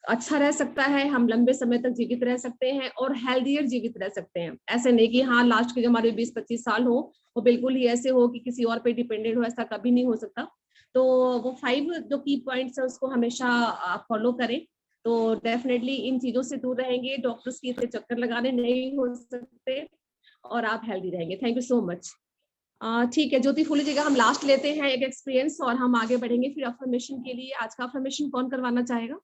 अच्छा रह सकता है, हम लंबे समय तक जीवित रह सकते हैं और हेल्दियर जीवित रह सकते हैं। ऐसे नहीं कि हाँ लास्ट के जो हमारे 20-25 साल हो वो बिल्कुल ही ऐसे हो कि किसी और पे डिपेंडेंट हो, ऐसा कभी नहीं हो सकता। तो वो 5 जो की पॉइंट्स है उसको हमेशा फॉलो करें, तो डेफिनेटली इन चीजों से दूर रहेंगे, डॉक्टर्स की इतने चक्कर लगाने नहीं हो सकते और आप हेल्दी रहेंगे। Thank you so much. ठीक है ज्योति फूली जी का हम लास्ट लेते हैं एक एक्सपीरियंस और हम आगे बढ़ेंगे फिर अफर्मेशन के लिए। आज का अफर्मेशन कौन करवाना चाहेगा?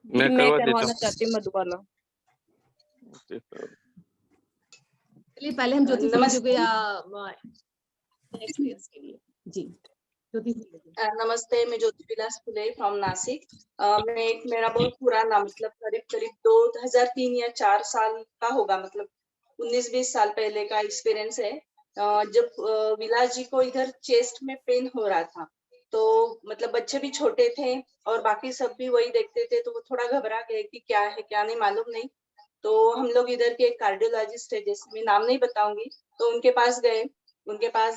मैं करवाना चाहती हूँ मधुबाला। चलिए पहले हम ज्योति फूली जी के एक्सपीरियंस के लिए। जी ज्योति फूली जी। नमस्ते, मैं ज्योति विलास फुले फ्रॉम नासिक। मेरा बहुत पुराना मतलब करीब 2003 या 4 साल का होगा, मतलब 19-20 साल पहले का एक्सपीरियंस है। जब विलास जी को इधर चेस्ट में पेन हो रहा था, तो मतलब बच्चे भी छोटे थे और बाकी सब भी वही देखते थे, तो वो थोड़ा घबरा गए कि क्या है क्या नहीं मालूम नहीं। तो हम लोग इधर के एक कार्डियोलॉजिस्ट है, जैसे मैं नाम नहीं बताऊंगी, तो उनके पास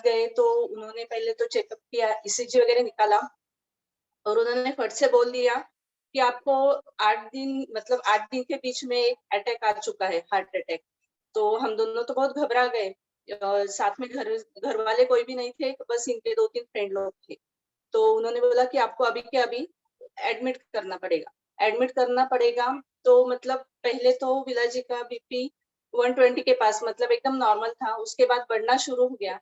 गए तो उन्होंने पहले तो चेकअप किया, ईसीजी वगैरह निकाला और उन्होंने फट से बोल दिया कि आपको 8 दिन के बीच में एक अटैक आ चुका है, हार्ट अटैक। तो हम दोनों तो बहुत घबरा गए। साथ में घर वाले कोई भी नहीं थे, बस इनके 2-3 फ्रेंड लोग थे। तो उन्होंने बोला कि आपको अभी के अभी एडमिट करना पड़ेगा। तो मतलब पहले तो विलास जी का बीपी 120 के पास, मतलब एकदम नॉर्मल था, उसके बाद बढ़ना शुरू हो गया।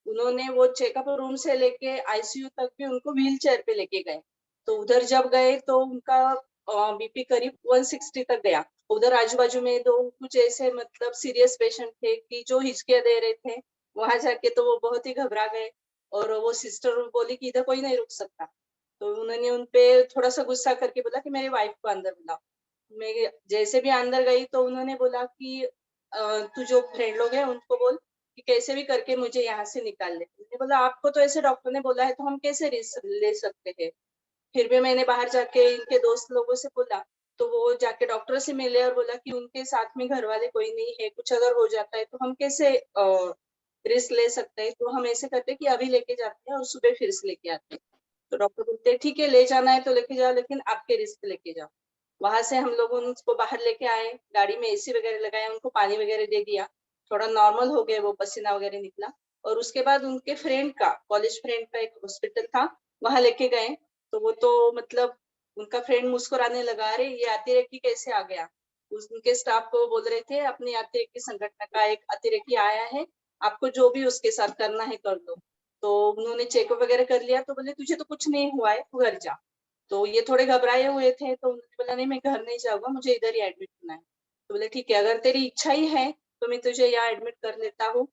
उन्होंने वो चेकअप रूम से लेके आईसीयू तक भी उनको व्हील चेयर पे लेके गए। तो उधर जब गए तो उनका बीपी करीब 160 तक गया। उधर आजू बाजू में दो कुछ ऐसे मतलब सीरियस पेशेंट थे कि जो हिचकियां दे रहे थे। वहां जाके तो वो बहुत ही घबरा गए और वो सिस्टर बोली कि इधर कोई नहीं रुक सकता। तो उन्होंने उनपे थोड़ा सा गुस्सा करके बोला कि मेरी वाइफ को अंदर बुलाओ। मैं जैसे भी अंदर गई तो उन्होंने बोला कि तू जो फ्रेंड लोग हैं उनको बोल कि कैसे भी करके मुझे यहाँ से निकाल ले। मैंने बोला आपको तो ऐसे डॉक्टर ने बोला है तो हम कैसे रिस्क ले सकते हैं। फिर भी मैंने बाहर जाके इनके दोस्त लोगों से बोला, तो वो जाके डॉक्टर से मिले और बोला कि उनके साथ में घर वाले कोई नहीं है, कुछ अगर हो जाता है तो हम कैसे रिस्क ले सकते हैं। तो हम ऐसे करते कि अभी लेके जाते हैं और सुबह फिर से लेके आते हैं। तो डॉक्टर बोलते हैं ठीक है ले जाना है तो लेके जाओ, लेकिन आपके रिस्क लेके जाओ। वहां से हम लोग उनको बाहर लेके आए, गाड़ी में एसी वगैरह लगाया, उनको पानी वगैरह दे दिया, थोड़ा नॉर्मल हो गए, वो पसीना वगैरह निकला। और उसके बाद उनके फ्रेंड का, कॉलेज फ्रेंड का एक हॉस्पिटल था, वहां लेके गए। तो वो तो मतलब उनका फ्रेंड मुस्कुराने लगा, अरे ये अतिरेकी कैसे आ गया। उनके स्टाफ को बोल रहे थे अपनी अतिरेकी संगठन का एक अतिरेकी आया है, आपको जो भी उसके साथ करना है कर दो। तो उन्होंने चेकअप वगैरह कर लिया तो बोले तुझे तो कुछ नहीं हुआ है, तू घर जा। तो ये थोड़े घबराए हुए थे, तो उन्होंने बोला नहीं मैं घर नहीं जाऊंगा, मुझे इधर ही एडमिट होना है। तो बोले ठीक है अगर तेरी इच्छा ही है तो मैं तुझे यहाँ एडमिट कर लेता हूँ।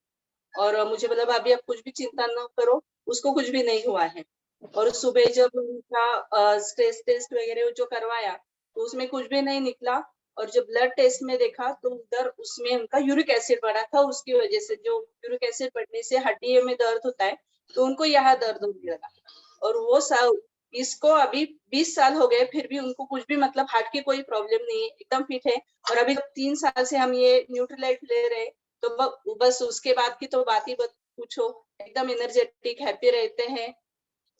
और मुझे मतलब अभी आप कुछ भी चिंता न करो, उसको कुछ भी नहीं हुआ है। और सुबह जब उनका स्ट्रेस टेस्ट वगैरह जो करवाया तो उसमें कुछ भी नहीं निकला। और जब ब्लड टेस्ट में देखा तो उधर उसमें उनका यूरिक एसिड बढ़ा था, उसकी वजह से, जो यूरिक एसिड बढ़ने से हड्डियों में दर्द होता है तो उनको यहाँ दर्द होने लगा। और वो इसको अभी 20 साल हो गए, फिर भी उनको कुछ भी मतलब हार्ट की कोई प्रॉब्लम नहीं है, एकदम फिट है। और अभी 3 साल से हम ये न्यूट्रीलाइट ले रहे, तो बस उसके बाद की तो बात ही पूछो, एकदम एनर्जेटिक, हैप्पी रहते हैं।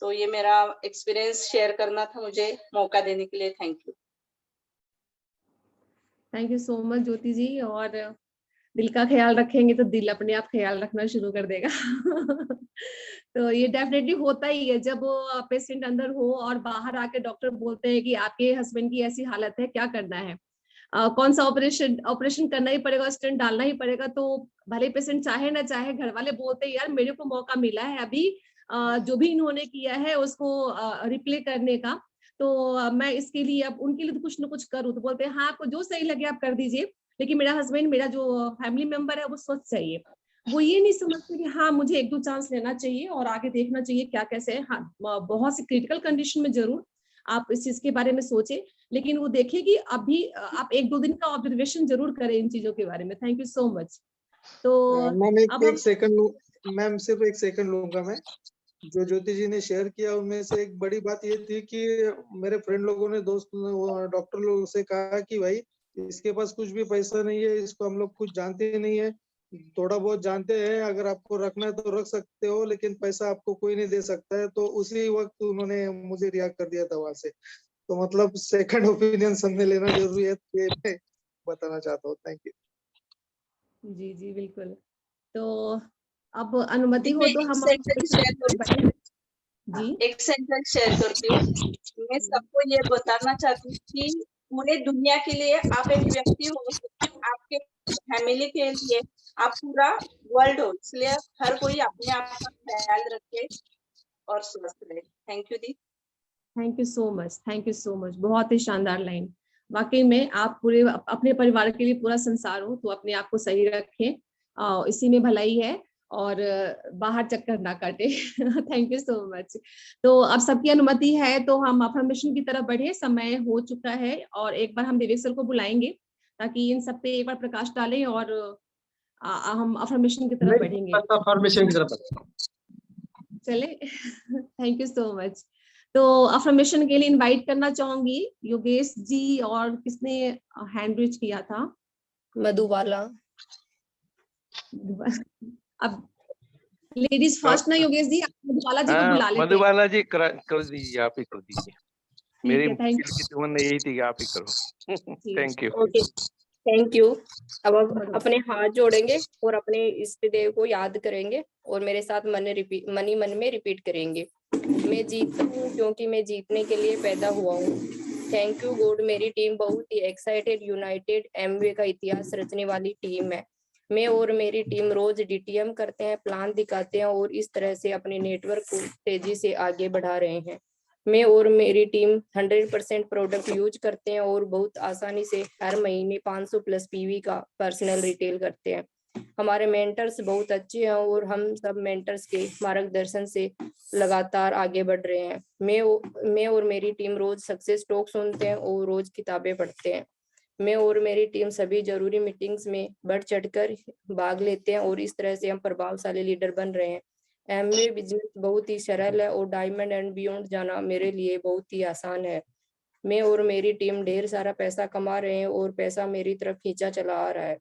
तो ये मेरा एक्सपीरियंस शेयर करना था, मुझे मौका देने के लिए thank you. Thank you so much Jyoti ji. और दिल का ख्याल रखेंगे तो दिल अपने आप ख्याल रखना शुरू कर देगा। तो ये डेफिनेटली होता ही है, जब पेशेंट अंदर हो और बाहर आके डॉक्टर बोलते हैं कि आपके हस्बैंड की ऐसी हालत है, क्या करना है, कौन सा ऑपरेशन करना ही पड़ेगा, स्टेंट डालना ही पड़ेगा। तो भले पेशेंट चाहे ना चाहे, घर वाले बोलते हैं यार मेरे को मौका मिला है अभी जो भी इन्होंने किया है उसको रिप्ले करने का, तो मैं इसके लिए अब उनके लिए तो कुछ ना कुछ करूँ। तो बोलते हैं हाँ आपको जो सही लगे आप कर दीजिए, लेकिन मेरा हस्बैंड, मेरा जो फैमिली मेंबर है वो स्वस्थ चाहिए। वो ये नहीं समझते कि हाँ मुझे 1-2 चांस लेना चाहिए और आगे देखना चाहिए क्या कैसे है। हाँ बहुत सी क्रिटिकल कंडीशन में जरूर आप इस चीज के बारे में सोचे, लेकिन वो देखिए कि अभी आप 1-2 दिन का ऑब्जर्वेशन जरूर करें इन चीजों के बारे में। Thank you so much. तो मैम एक सेकंड मैम, सिर्फ 1 सेकंड लूंगा मैं। जो ज्योति जी ने शेयर किया उनमें से एक बड़ी बात ये थी कि मेरे फ्रेंड लोगों ने, दोस्त डॉक्टर लोगों से कहा कि भाई इसके पास कुछ भी पैसा नहीं है, इसको हम लोग कुछ जानते नहीं है, थोड़ा बहुत जानते हैं, अगर आपको रखना है तो रख सकते हो, लेकिन पैसा आपको कोई नहीं दे सकता है। तो उसी वक्त उन्होंने मुझे रिएक्ट कर दिया था वहां से। तो मतलब सेकंड ओपिनियन सबने लेना जरूरी है, ये मैं बताना चाहता हूँ। Thank you. जी जी बिल्कुल। तो अब अनुमति हो तो हम एक सेंटेंस शेयर करती हूँ। मैं सबको ये बताना चाहती हूँ कि पूरे दुनिया के लिए आप एक व्यक्ति हो, आपके फैमिली के लिए आप पूरा वर्ल्ड हो, इसलिए हर कोई अपने आप का ख्याल रखे और स्वस्थ रहे। Thank you the. Thank you so much, thank you so much. बहुत ही शानदार लाइन। वाकई में आप पूरे अपने परिवार के लिए पूरा संसार हो, तो अपने आप को सही रखें, इसी में भलाई है, और बाहर चक्कर ना काटे। Thank you so much. तो अब सबकी अनुमति है तो हम अफर्मेशन की तरफ बढ़े, समय हो चुका है, और एक बार हम विवेक सर को बुलाएंगे ताकि इन सब पे एक बार प्रकाश डालें और हम अफर्मेशन की तरफ बढ़ेंगे। अफर्मेशन की तरफ चले। Thank you so much. तो अफर्मेशन के लिए इनवाइट करना चाहूंगी योगेश जी, और किसने हैंड रेज किया था? मधुबाला। अब लेडीज फर्स्ट ना योगेश जी, आप मधुबाला जी को बुला लेते हैं। मधुबाला जी कर दीजिए, आप ही कर दीजिए। मेरी तमन्ना यही थी कि आप ही करो। Thank you. Okay thank you. अब अपने हाथ जोड़ेंगे और अपने इष्ट देव को याद करेंगे और मेरे साथ मन में रिपीट करेंगे। मैं जीतता हूँ क्योंकि मैं जीतने के लिए पैदा हुआ हूँ। थैंक यू गॉड, मेरी टीम बहुत ही एक्साइटेड, यूनाइटेड, एमवे का इतिहास रचने वाली टीम है। मैं और मेरी टीम रोज डीटीएम करते हैं, प्लान दिखाते हैं और इस तरह से अपने नेटवर्क को तेजी से आगे बढ़ा रहे हैं। मैं और मेरी टीम 100% प्रोडक्ट यूज करते हैं और बहुत आसानी से हर महीने 500 प्लस पीवी का पर्सनल रिटेल करते हैं। हमारे मेंटर्स बहुत अच्छे हैं और हम सब मेंटर्स के मार्गदर्शन से लगातार आगे बढ़ रहे हैं। मैं और मेरी टीम रोज सक्सेस टॉक सुनते हैं और रोज किताबें पढ़ते हैं। मैं और मेरी टीम सभी जरूरी मीटिंग्स में बढ़ चढ़कर भाग लेते हैं और इस तरह से हम प्रभावशाली लीडर बन रहे हैं। एमवे बिजनेस बहुत ही सरल है और डायमंड एंड बियॉन्ड जाना मेरे लिए बहुत ही आसान है। मैं और मेरी टीम ढेर सारा पैसा कमा रहे हैं और पैसा मेरी तरफ खींचा चला आ रहा है।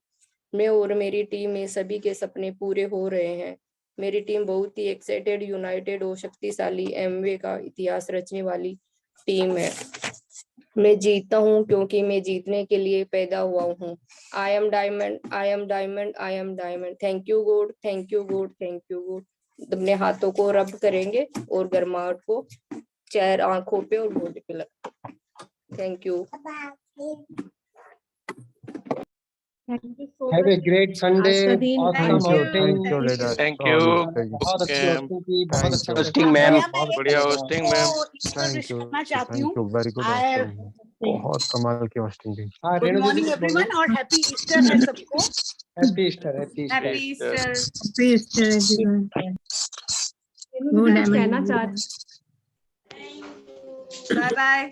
मैं और मेरी टीम में सभी के सपने पूरे हो रहे हैं। मेरी टीम बहुत ही एक्साइटेड, यूनाइटेड और शक्तिशाली एमवे का इतिहास रचने वाली टीम है। मैं जीतता हूँ क्योंकि मैं जीतने के लिए पैदा हुआ हूँ। I am diamond, I am diamond, I am diamond. Thank you God, thank you God, thank you God. अपने हाथों को रब करेंगे और गर्माहट को चेहर, आंखों पे और बॉडी पे लगा। Thank you. Have a great Sunday. Awesome outing. Thank you. बहुत अच्छी hosting की, बहुत अच्छा hosting मैम, बढ़िया hosting मैम। चाहती हूँ। वेरी गुड हॉस्टिंग, बहुत कमाल की हॉस्टिंग थी। गुड मॉर्निंग एवरीवन और हैप्पी ईस्टर है सबको। Happy Easter, happy Easter, happy Easter, happy Easter everyone. कहना चाह बाय बाय।